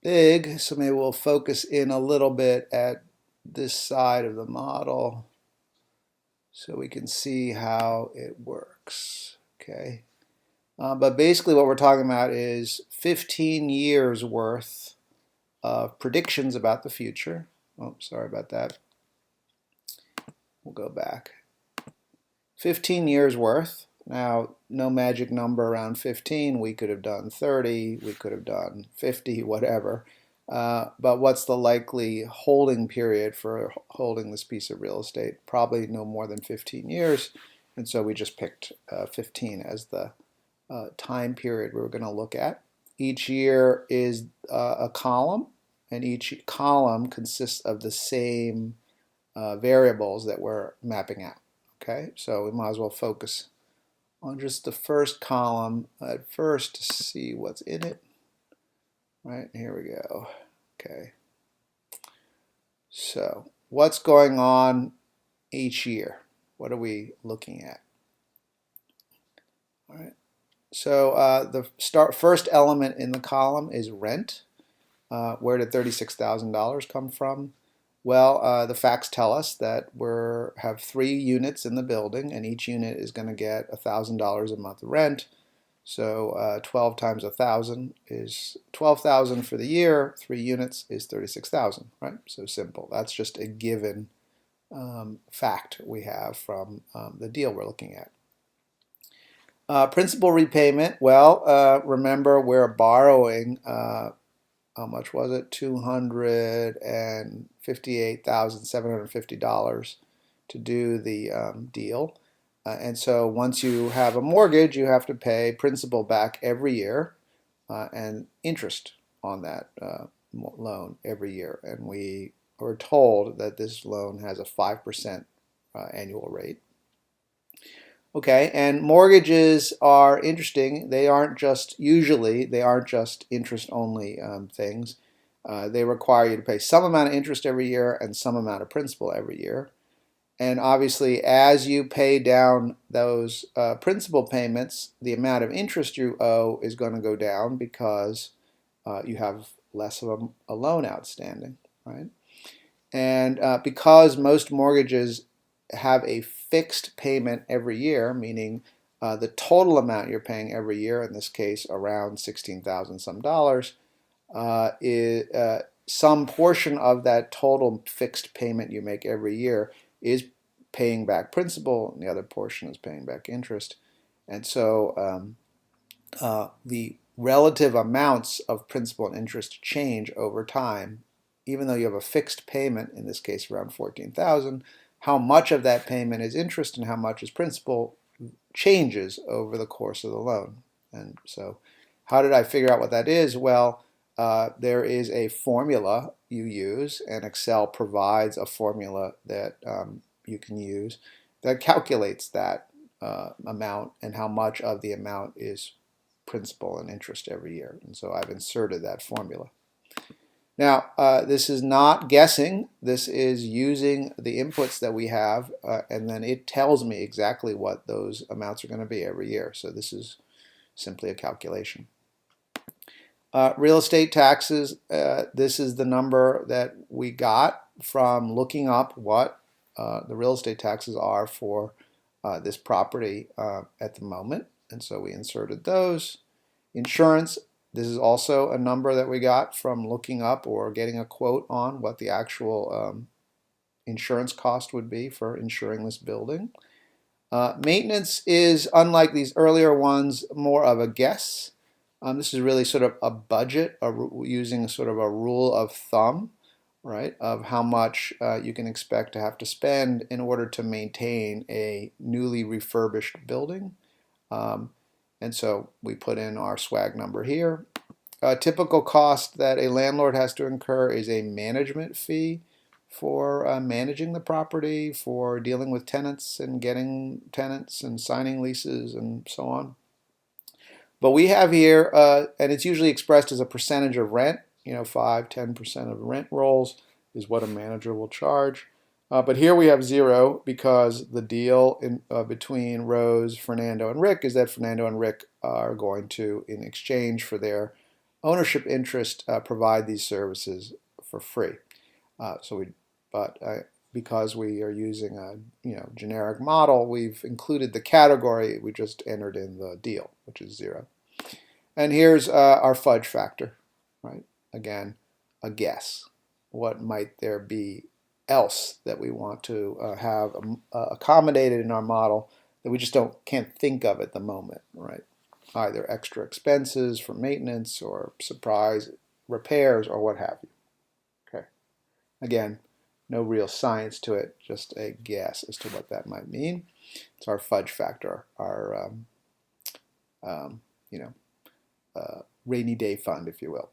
big. So maybe we'll focus in a little bit at this side of the model so we can see how it works. Okay. But basically what we're talking about is 15 years worth of predictions about the future. Oh, sorry about that. We'll go back. 15 years worth. Now, no magic number around 15. We could have done 30. We could have done 50, whatever. But what's the likely holding period for holding this piece of real estate? Probably no more than 15 years. And so we just picked 15 as the time period we were going to look at. Each year is a column, and each column consists of the same variables that we're mapping out. Okay, so we might as well focus on just the first column at first to see what's in it. Right, here we go. Okay, so what's going on each year? What are we looking at? All right, so the first element in the column is rent. Where did $36,000 come from? Well, the facts tell us that we have 3 units in the building, and each unit is going to get $1,000 a month rent. So 12 times 1,000 is 12,000 for the year. 3 units is 36,000, right? So simple. That's just a given fact we have from the deal we're looking at. Principal repayment. Well, remember we're borrowing. How much was it? $258,750 to do the deal. And so once you have a mortgage, you have to pay principal back every year and interest on that loan every year. And we were told that this loan has a 5% annual rate. Okay, and mortgages are interesting. They aren't just interest-only things. They require you to pay some amount of interest every year and some amount of principal every year. And obviously, as you pay down those principal payments, the amount of interest you owe is going to go down because you have less of a loan outstanding, right? And because most mortgages have a fixed payment every year, meaning the total amount you're paying every year, in this case around 16,000 some dollars, is some portion of that total fixed payment you make every year is paying back principal, and the other portion is paying back interest. And so the relative amounts of principal and interest change over time, even though you have a fixed payment, in this case around 14,000. How much of that payment is interest and how much is principal changes over the course of the loan. And so how did I figure out what that is? Well, there is a formula you use, and Excel provides a formula that you can use that calculates that amount and how much of the amount is principal and interest every year. And so I've inserted that formula. Now, this is not guessing. This is using the inputs that we have, and then it tells me exactly what those amounts are going to be every year. So this is simply a calculation. Real estate taxes, this is the number that we got from looking up what the real estate taxes are for this property at the moment. And so we inserted those. Insurance, This is also a number that we got from looking up or getting a quote on what the actual insurance cost would be for insuring this building. Maintenance is, unlike these earlier ones, more of a guess. This is really sort of a budget, using sort of a rule of thumb, right, of how much you can expect to have to spend in order to maintain a newly refurbished building. And so we put in our swag number here. A typical cost that a landlord has to incur is a management fee for managing the property, for dealing with tenants and getting tenants and signing leases and so on. But we have here, and it's usually expressed as a percentage of rent, 5–10% of rent rolls is what a manager will charge. But here we have 0 because the deal between Rose, Fernando, and Rick is that Fernando and Rick are going to, in exchange for their ownership interest, provide these services for free. Because we are using a generic model, we've included the category. We just entered in the deal, which is 0. And here's our fudge factor, right? Again, a guess. What might there be else that we want to have accommodated in our model that we just can't think of at the moment, right? Either extra expenses for maintenance or surprise repairs or what have you. Okay. Again, no real science to it, just a guess as to what that might mean. It's our fudge factor, our rainy day fund, if you will.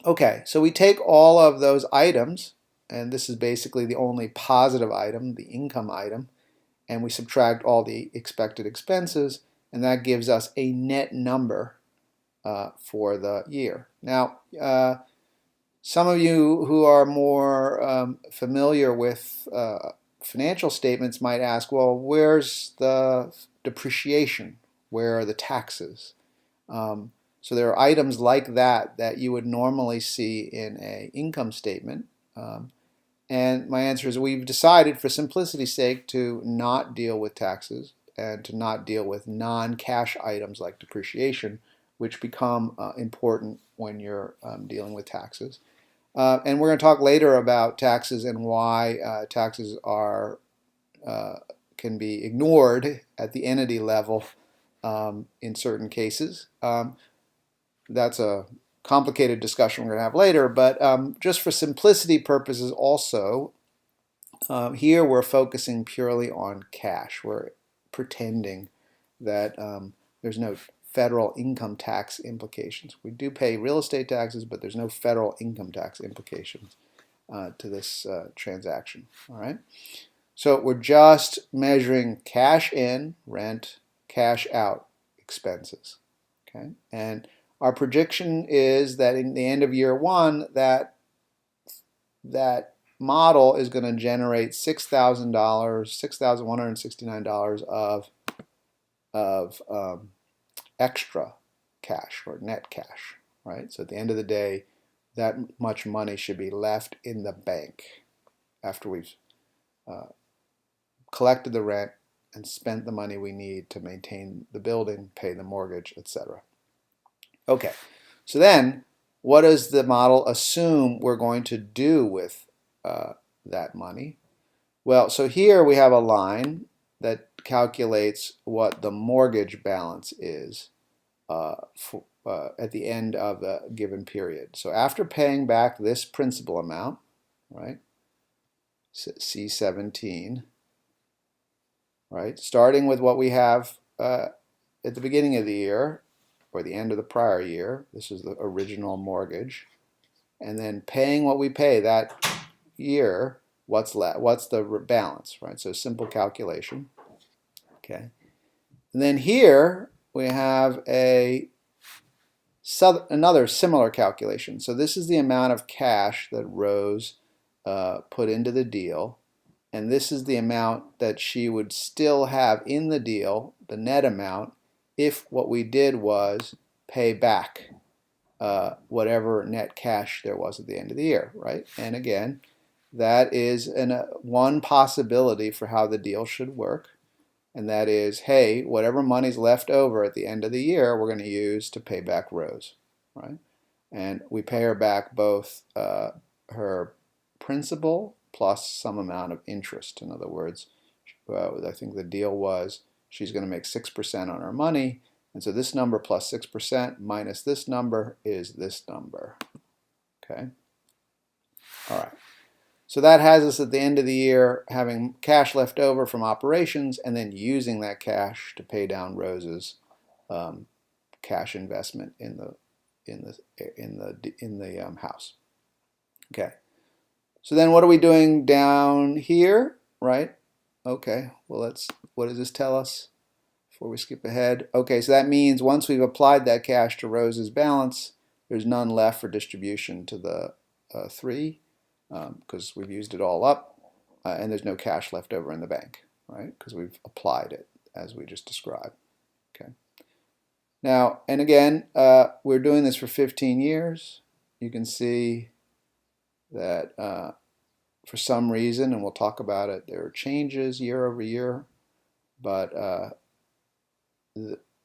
Okay, so we take all of those items, and this is basically the only positive item, the income item, and we subtract all the expected expenses, and that gives us a net number for the year. Now, some of you who are more familiar with financial statements might ask, well, where's the depreciation? Where are the taxes? So there are items like that that you would normally see in an income statement. And my answer is we've decided, for simplicity's sake, to not deal with taxes and to not deal with non-cash items like depreciation, which become important when you're dealing with taxes. And we're going to talk later about taxes and why taxes can be ignored at the entity level in certain cases. That's a complicated discussion we're going to have later, but just for simplicity purposes also, here we're focusing purely on cash. We're pretending that there's no federal income tax implications. We do pay real estate taxes, but there's no federal income tax implications to this transaction. All right. So we're just measuring cash in, rent, cash out, expenses. Okay. And our prediction is that in the end of year 1, that model is going to generate $6,000, $6,169 of extra cash or net cash, right? So at the end of the day, that much money should be left in the bank after we've collected the rent and spent the money we need to maintain the building, pay the mortgage, etc. Okay, so then what does the model assume we're going to do with that money? Well, so here we have a line that calculates what the mortgage balance is at the end of a given period. So after paying back this principal amount, right, C17, right, starting with what we have at the beginning of the year or the end of the prior year, this is the original mortgage, and then paying what we pay that year, what's left, what's the balance, right? So simple calculation. Okay, and then here we have another similar calculation. So this is the amount of cash that Rose put into the deal, and this is the amount that she would still have in the deal, the net amount, if what we did was pay back whatever net cash there was at the end of the year, right? And again, that is one possibility for how the deal should work. And that is, hey, whatever money's left over at the end of the year, we're going to use to pay back Rose. right? And we pay her back both her principal plus some amount of interest. In other words, I think the deal was she's going to make 6% on her money, and so this number plus 6% minus this number is this number. Okay. All right. So that has us at the end of the year having cash left over from operations and then using that cash to pay down Rose's cash investment in the house. Okay. So then what are we doing down here, right? Okay. Well, what does this tell us before we skip ahead? Okay, so that means once we've applied that cash to Rose's balance, there's none left for distribution to the 3 because we've used it all up, and there's no cash left over in the bank, right? Because we've applied it as we just described. Okay. Now, and again, we're doing this for 15 years. You can see that for some reason, and we'll talk about it, there are changes year over year, but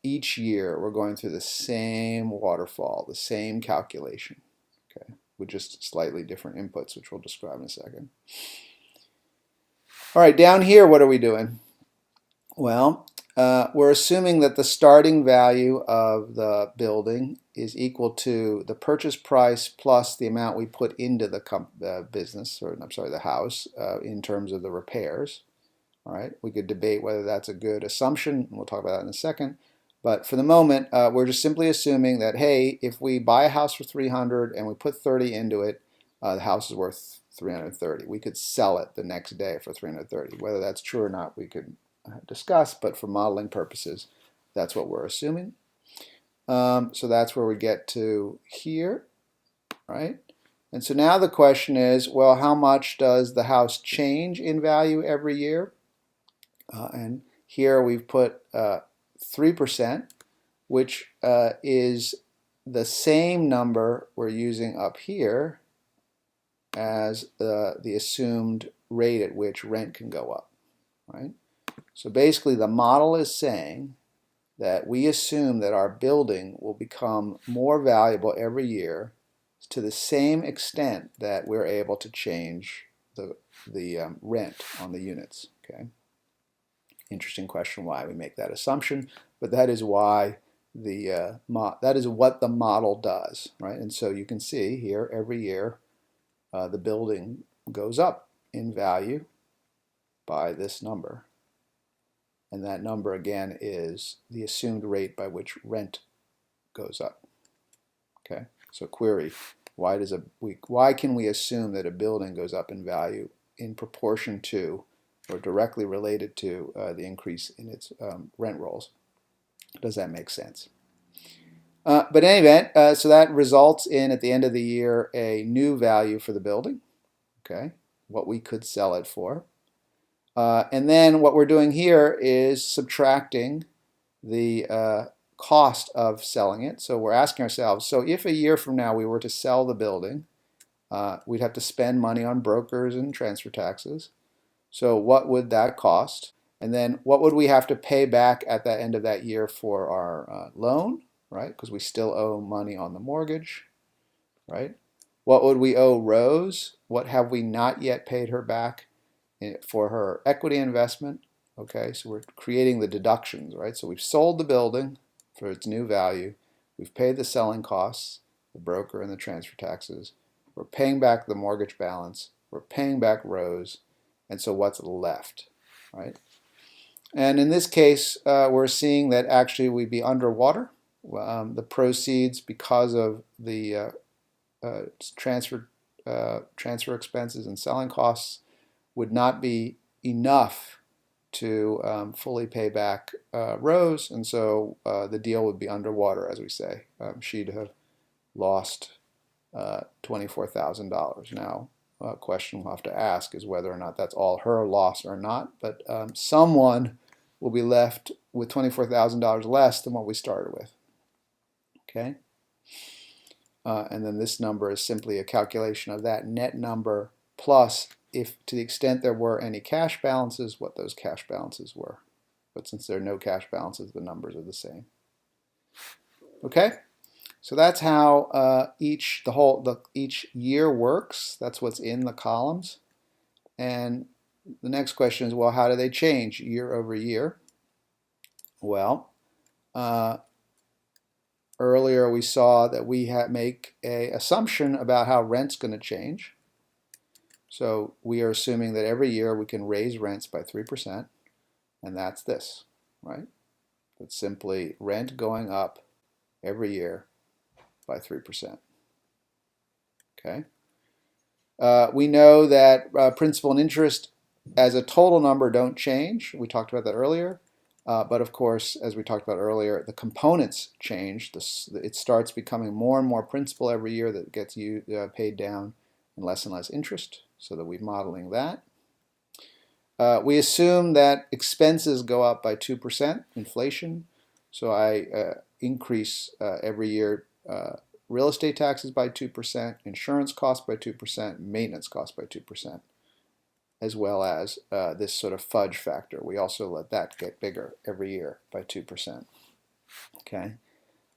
each year we're going through the same waterfall, the same calculation, okay, with just slightly different inputs, which we'll describe in a second. All right, down here, what are we doing? Well, we're assuming that the starting value of the building is equal to the purchase price plus the amount we put into the business, or I'm sorry, the house, in terms of the repairs. All right, we could debate whether that's a good assumption, and we'll talk about that in a second. But for the moment, we're just simply assuming that, hey, if we buy a house for 300 and we put 30 into it, the house is worth 330. We could sell it the next day for 330. Whether that's true or not, we could discuss, but for modeling purposes, that's what we're assuming. So that's where we get to here, right? And so now the question is, well, how much does the house change in value every year? And here we've put 3%, which is the same number we're using up here as the assumed rate at which rent can go up, right? So basically the model is saying that we assume that our building will become more valuable every year to the same extent that we're able to change the rent on the units, okay? Interesting question why we make that assumption, but that is why that is what the model does, right? And so you can see here every year the building goes up in value by this number, and that number again is the assumed rate by which rent goes up. Okay, so query: why can we assume that a building goes up in value in proportion to or directly related to the increase in its rent rolls? Does that make sense? But in any event, so that results in, at the end of the year, a new value for the building, okay, what we could sell it for. And then what we're doing here is subtracting the cost of selling it. So we're asking ourselves, so if a year from now we were to sell the building, we'd have to spend money on brokers and transfer taxes. So what would that cost? And then what would we have to pay back at the end of that year for our loan, right? Because we still owe money on the mortgage, right? What would we owe Rose? What have we not yet paid her back for her equity investment? Okay, so we're creating the deductions, right? So we've sold the building for its new value. We've paid the selling costs, the broker and the transfer taxes. We're paying back the mortgage balance. We're paying back Rose. And so what's left, right? And in this case, we're seeing that actually we'd be underwater. The proceeds, because of the transfer expenses and selling costs, would not be enough to fully pay back Rose, and so the deal would be underwater, as we say. She'd have lost $24,000. Now, a question we'll have to ask is whether or not that's all her loss or not, but someone will be left with $24,000 less than what we started with. Okay? And then this number is simply a calculation of that net number plus, if to the extent there were any cash balances, what those cash balances were. But since there are no cash balances, the numbers are the same. Okay? So that's how each year works. That's what's in the columns. And the next question is, well, how do they change year over year? Well, earlier we saw that we make an assumption about how rent's going to change. So we are assuming that every year we can raise rents by 3%, and that's this, right? It's simply rent going up every year by 3%. Okay. We know that principal and interest as a total number don't change. We talked about that earlier. But of course, as we talked about earlier, the components change. It starts becoming more and more principal every year that gets paid down and less interest, so that we're modeling that. We assume that expenses go up by 2%, inflation. So I increase every year real estate taxes by 2%, insurance costs by 2%, maintenance costs by 2%, as well as this sort of fudge factor. We also let that get bigger every year by 2%. Okay.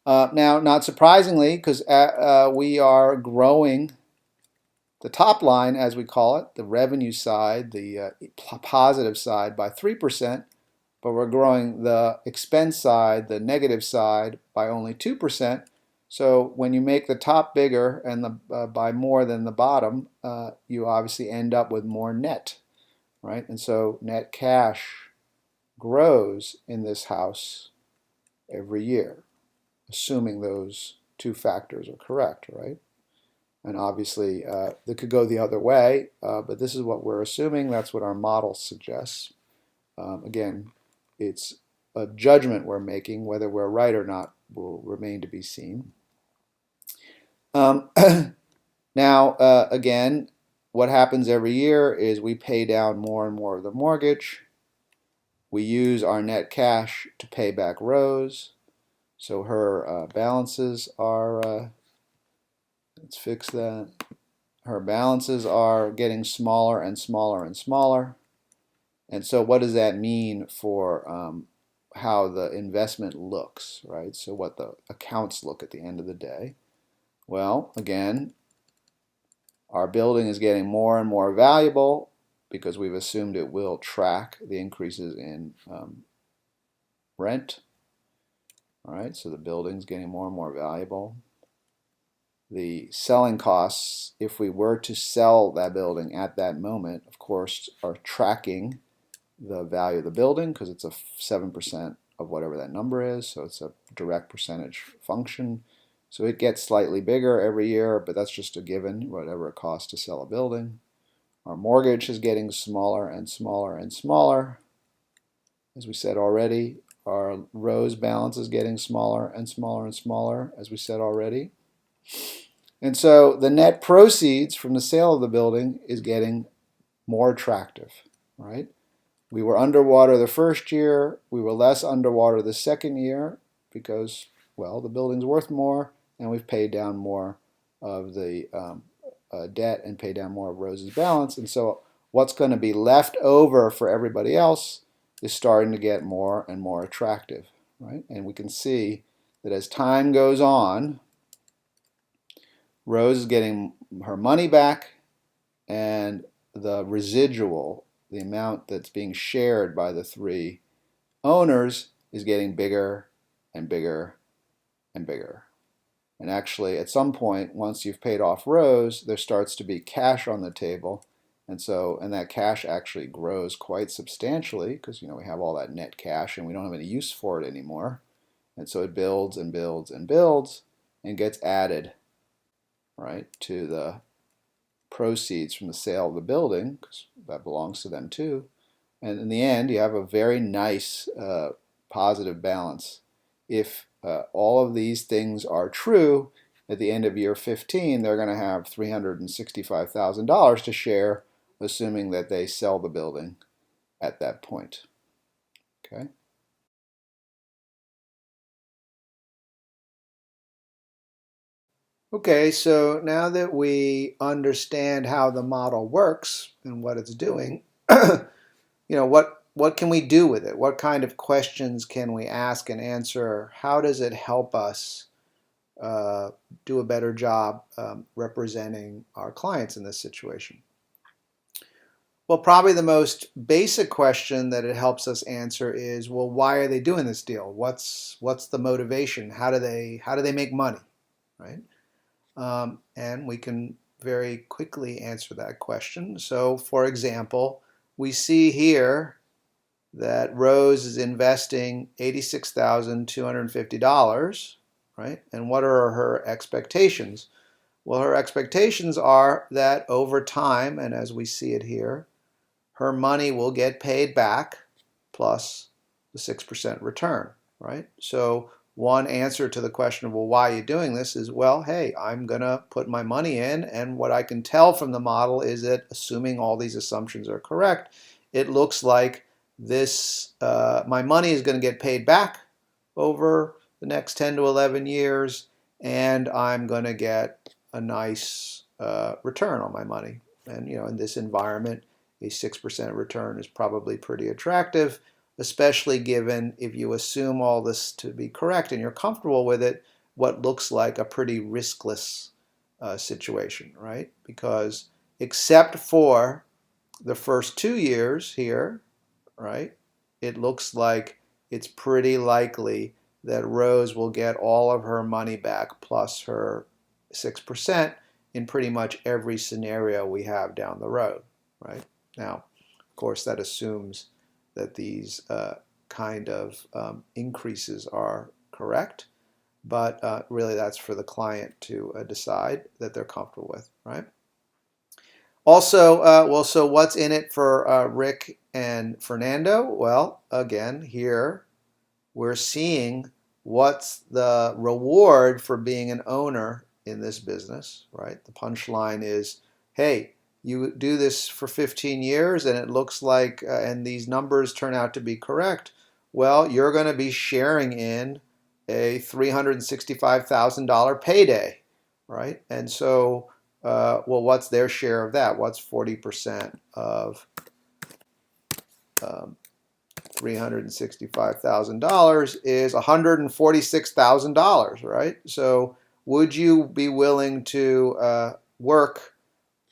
Now, not surprisingly, because we are growing the top line, as we call it, the revenue side, the positive side, by 3%, but we're growing the expense side, the negative side, by only 2%. So when you make the top bigger and by more than the bottom, you obviously end up with more net, right? And so net cash grows in this house every year, assuming those two factors are correct, right? And obviously, it could go the other way, but this is what we're assuming. That's what our model suggests. Again, it's a judgment we're making. Whether we're right or not will remain to be seen. Now, again, what happens every year is we pay down more and more of the mortgage. We use our net cash to pay back Rose. So her balances are, let's fix that. Her balances are getting smaller and smaller and smaller. And so what does that mean for how the investment looks, right? So what the accounts look at the end of the day. Well, again, our building is getting more and more valuable because we've assumed it will track the increases in rent. All right, so the building's getting more and more valuable. The selling costs, if we were to sell that building at that moment, of course, are tracking the value of the building because it's a 7% of whatever that number is, so it's a direct percentage function. So it gets slightly bigger every year, but that's just a given, whatever it costs to sell a building. Our mortgage is getting smaller and smaller and smaller. As we said already, our Rose balance is getting smaller and smaller and smaller, as we said already. And so the net proceeds from the sale of the building is getting more attractive, right? We were underwater the first year. We were less underwater the second year because, well, the building's worth more, and we've paid down more of the debt and paid down more of Rose's balance. And so what's going to be left over for everybody else is starting to get more and more attractive, right? And we can see that as time goes on, Rose is getting her money back, and the residual, the amount that's being shared by the three owners, is getting bigger and bigger and bigger. And actually, at some point, once you've paid off Rose, there starts to be cash on the table. And that cash actually grows quite substantially because, we have all that net cash and we don't have any use for it anymore. And so it builds and builds and builds and gets added, right, to the proceeds from the sale of the building, because that belongs to them too. And in the end, you have a very nice positive balance. If all of these things are true, at the end of year 15, they're going to have $365,000 to share, assuming that they sell the building at that point. Okay. Okay, so now that we understand how the model works and what it's doing, what can we do with it? What kind of questions can we ask and answer? How does it help us do a better job representing our clients in this situation? Well, probably the most basic question that it helps us answer is, well, why are they doing this deal? What's the motivation? How do they make money, right? And we can very quickly answer that question. So, for example, we see here that Rose is investing $86,250, right? And what are her expectations? Well, her expectations are that over time, and as we see it here, her money will get paid back plus the 6% return, right? So one answer to the question of, well, why are you doing this is, well, hey, I'm going to put my money in, and what I can tell from the model is that assuming all these assumptions are correct, it looks like this my money is going to get paid back over the next 10 to 11 years, and I'm going to get a nice return on my money. And in this environment, a 6% return is probably pretty attractive, especially given if you assume all this to be correct and you're comfortable with it, what looks like a pretty riskless situation, right? Because except for the first 2 years here, right, it looks like it's pretty likely that Rose will get all of her money back plus her 6% in pretty much every scenario we have down the road, right? Now, of course, that assumes that these kind of increases are correct, but really that's for the client to decide that they're comfortable with, right? Also, well, so what's in it for Rick and Fernando? Well, again, here we're seeing what's the reward for being an owner in this business, right? The punchline is, hey, you do this for 15 years and it looks like, and these numbers turn out to be correct, well, you're going to be sharing in a $365,000 payday, right? And so, well, what's their share of that? What's 40% of $365,000 is $146,000, right? So would you be willing to work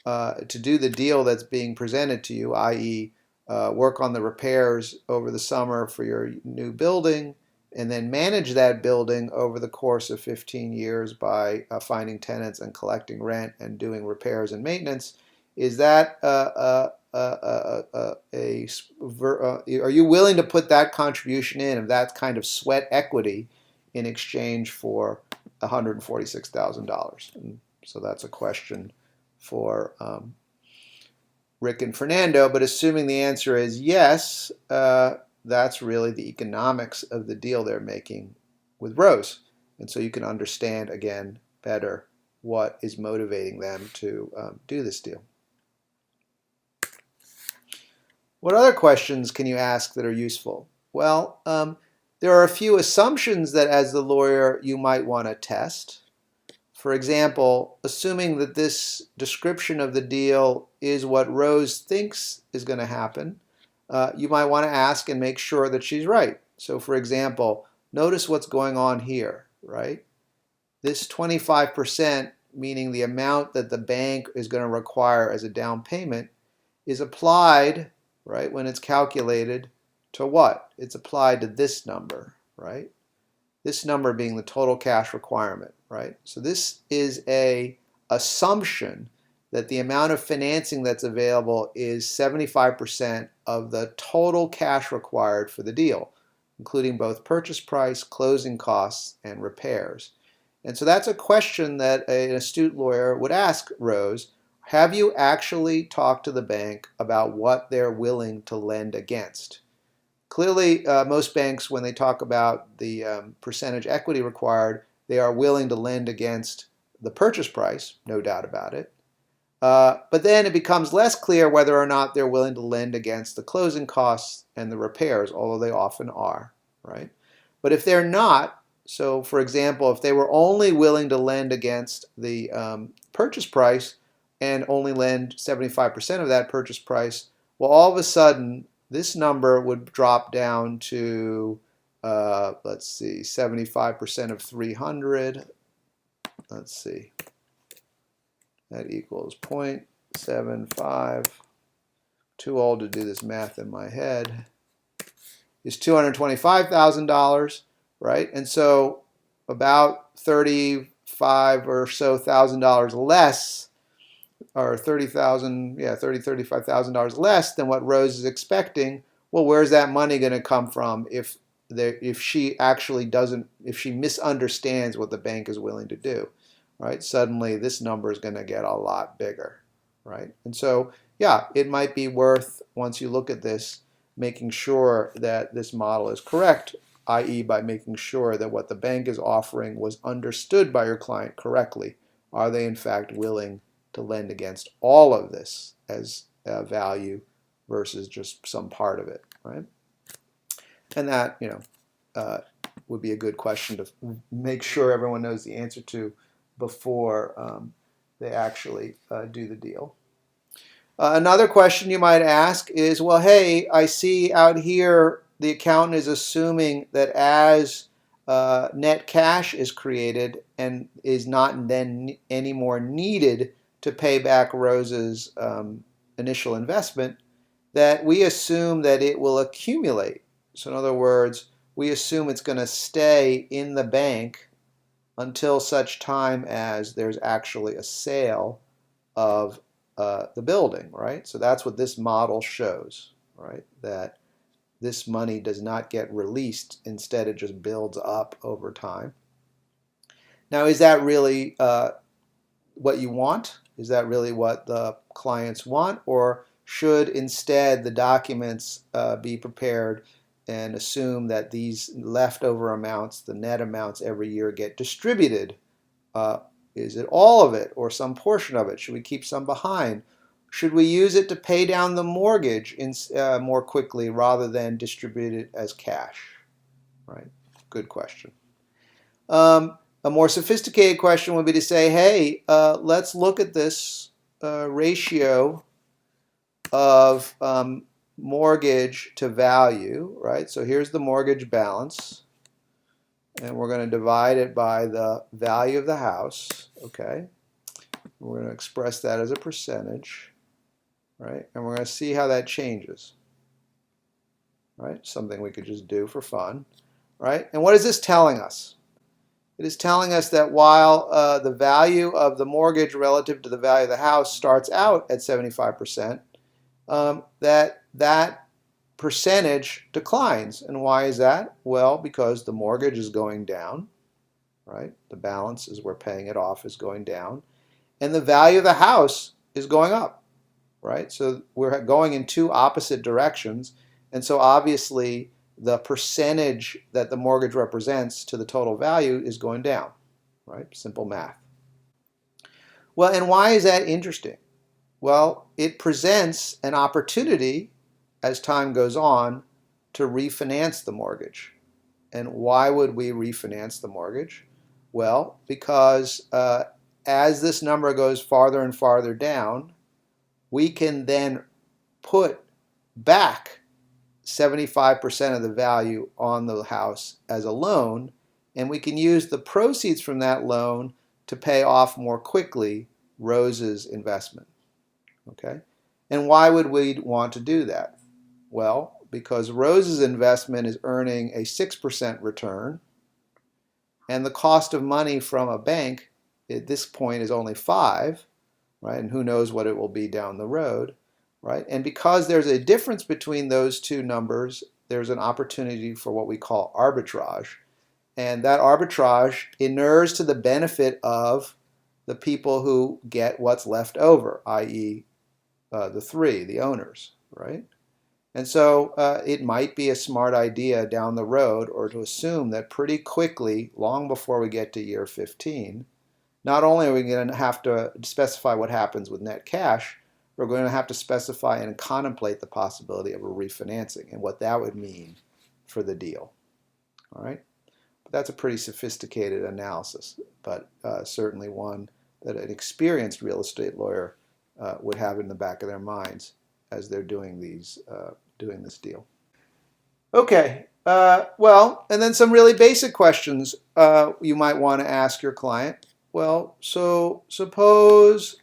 to do the deal that's being presented to you, i.e., work on the repairs over the summer for your new building, and then manage that building over the course of 15 years by finding tenants and collecting rent and doing repairs and maintenance? Is that are you willing to put that contribution in of that kind of sweat equity in exchange for $146,000? So that's a question for Rick and Fernando, but assuming the answer is yes, that's really the economics of the deal they're making with Rose. And so you can understand, again, better what is motivating them to do this deal. What other questions can you ask that are useful? Well, there are a few assumptions that as the lawyer you might want to test. For example, assuming that this description of the deal is what Rose thinks is going to happen, you might want to ask and make sure that she's right. So for example, notice what's going on here, right? This 25%, meaning the amount that the bank is going to require as a down payment, is applied, right, when it's calculated to what? It's applied to this number, right? This number being the total cash requirement, right? So this is a assumption that the amount of financing that's available is 75% of the total cash required for the deal, including both purchase price, closing costs, and repairs. And so that's a question that an astute lawyer would ask Rose. Have you actually talked to the bank about what they're willing to lend against? Clearly, most banks, when they talk about the percentage equity required, they are willing to lend against the purchase price, no doubt about it. But then it becomes less clear whether or not they're willing to lend against the closing costs and the repairs, although they often are, right? But if they're not, so for example, if they were only willing to lend against the purchase price and only lend 75% of that purchase price, well, all of a sudden, this number would drop down to, let's see, 75% of 300 let's see, that equals 0.75, too old to do this math in my head, is $225,000, right? And so about $35,000 or so less, or $35,000 less than what Rose is expecting. Well, where's that money going to come from if she actually doesn't, if she misunderstands what the bank is willing to do, right? Suddenly this number is going to get a lot bigger, right? And so, yeah, it might be worth, once you look at this, making sure that this model is correct, i.e. by making sure that what the bank is offering was understood by your client correctly. Are they in fact willing to lend against all of this as value versus just some part of it, right? And that, would be a good question to make sure everyone knows the answer to before they actually do the deal. Another question you might ask is, well, hey, I see out here the accountant is assuming that as net cash is created and is not then anymore needed to pay back Rose's initial investment, that we assume that it will accumulate. So in other words, we assume it's going to stay in the bank until such time as there's actually a sale of the building, right? So that's what this model shows, right? That this money does not get released. Instead, it just builds up over time. Now, is that really what you want? Is that really what the clients want? Or should instead the documents be prepared and assume that these leftover amounts, the net amounts every year, get distributed? Is it all of it or some portion of it? Should we keep some behind? Should we use it to pay down the mortgage more quickly rather than distribute it as cash? Right? Good question. A more sophisticated question would be to say, hey, let's look at this ratio of mortgage to value, right? So here's the mortgage balance, and we're going to divide it by the value of the house, okay? We're going to express that as a percentage, right? And we're going to see how that changes, right? Something we could just do for fun, right? And what is this telling us? It is telling us that while the value of the mortgage relative to the value of the house starts out at 75%, that percentage declines. And why is that? Well, because the mortgage is going down, right? The balance as we're paying it off is going down, and the value of the house is going up, right? So we're going in two opposite directions, and so obviously the percentage that the mortgage represents to the total value is going down, right? Simple math. Well, and why is that interesting? Well, it presents an opportunity as time goes on to refinance the mortgage. And why would we refinance the mortgage? Well, because as this number goes farther and farther down, we can then put back 75% of the value on the house as a loan, and we can use the proceeds from that loan to pay off more quickly Rose's investment. Okay? And why would we want to do that? Well, because Rose's investment is earning a 6% return, and the cost of money from a bank at this point is only 5, right? And who knows what it will be down the road, right? And because there's a difference between those two numbers, there's an opportunity for what we call arbitrage. And that arbitrage inures to the benefit of the people who get what's left over, i.e. The owners, right? And so it might be a smart idea down the road, or to assume that pretty quickly, long before we get to year 15, not only are we going to have to specify what happens with net cash, we're going to have to specify and contemplate the possibility of a refinancing and what that would mean for the deal. All right? But that's a pretty sophisticated analysis, but certainly one that an experienced real estate lawyer would have in the back of their minds as they're doing this deal. Okay, well, and then some really basic questions you might want to ask your client. Well, so suppose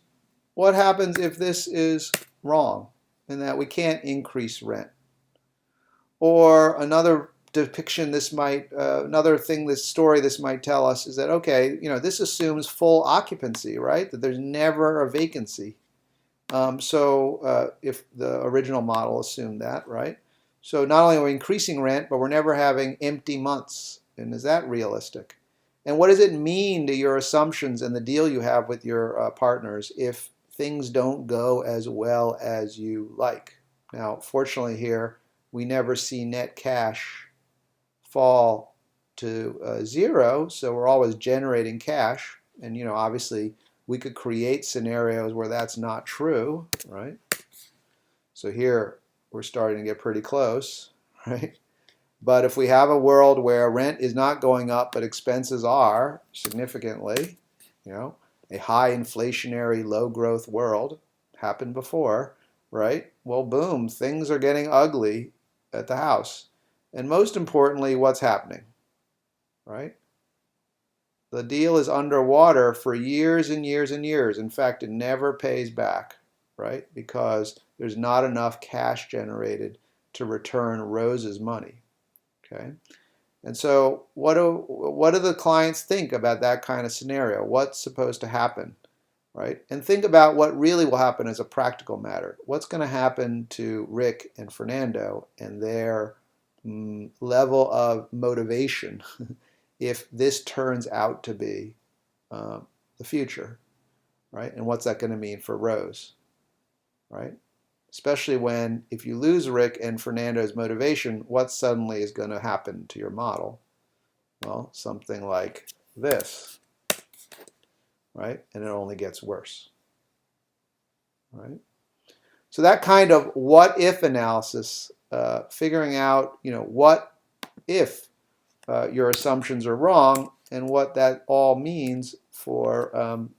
what happens if this is wrong and that we can't increase rent? Or another depiction this might, another thing this story this might tell us is that, okay, this assumes full occupancy, right? That there's never a vacancy. So if the original model assumed that, right? So not only are we increasing rent, but we're never having empty months. And is that realistic? And what does it mean to your assumptions and the deal you have with your partners if things don't go as well as you like? Now, fortunately here, we never see net cash fall to zero, so we're always generating cash. And obviously we could create scenarios where that's not true, right? So here we're starting to get pretty close, right? But if we have a world where rent is not going up but expenses are significantly, a high inflationary, low growth world happened before, right? Well, boom, things are getting ugly at the house. And most importantly, what's happening, right? The deal is underwater for years and years and years. In fact, it never pays back, right? Because there's not enough cash generated to return Rose's money, okay? And so what do the clients think about that kind of scenario? What's supposed to happen, right? And think about what really will happen as a practical matter. What's going to happen to Rick and Fernando and their level of motivation if this turns out to be the future, right? And what's that going to mean for Rose, right? Especially when, if you lose Rick and Fernando's motivation, what suddenly is going to happen to your model? Well, something like this, right? And it only gets worse, right? So that kind of what if analysis, figuring out, what if your assumptions are wrong and what that all means for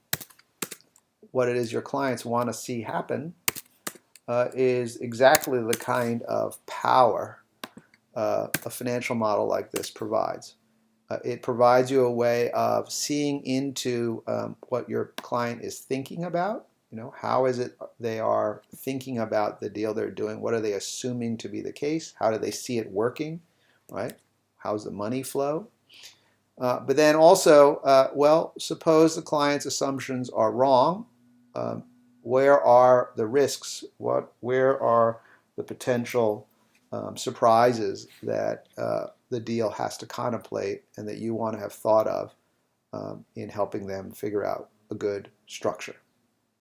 what it is your clients want to see happen, is exactly the kind of power a financial model like this provides. It provides you a way of seeing into what your client is thinking about. How is it they are thinking about the deal they're doing? What are they assuming to be the case? How do they see it working, right? How's the money flow? But then also, well, suppose the client's assumptions are wrong. Where are the risks? Where are the potential surprises that the deal has to contemplate and that you want to have thought of in helping them figure out a good structure?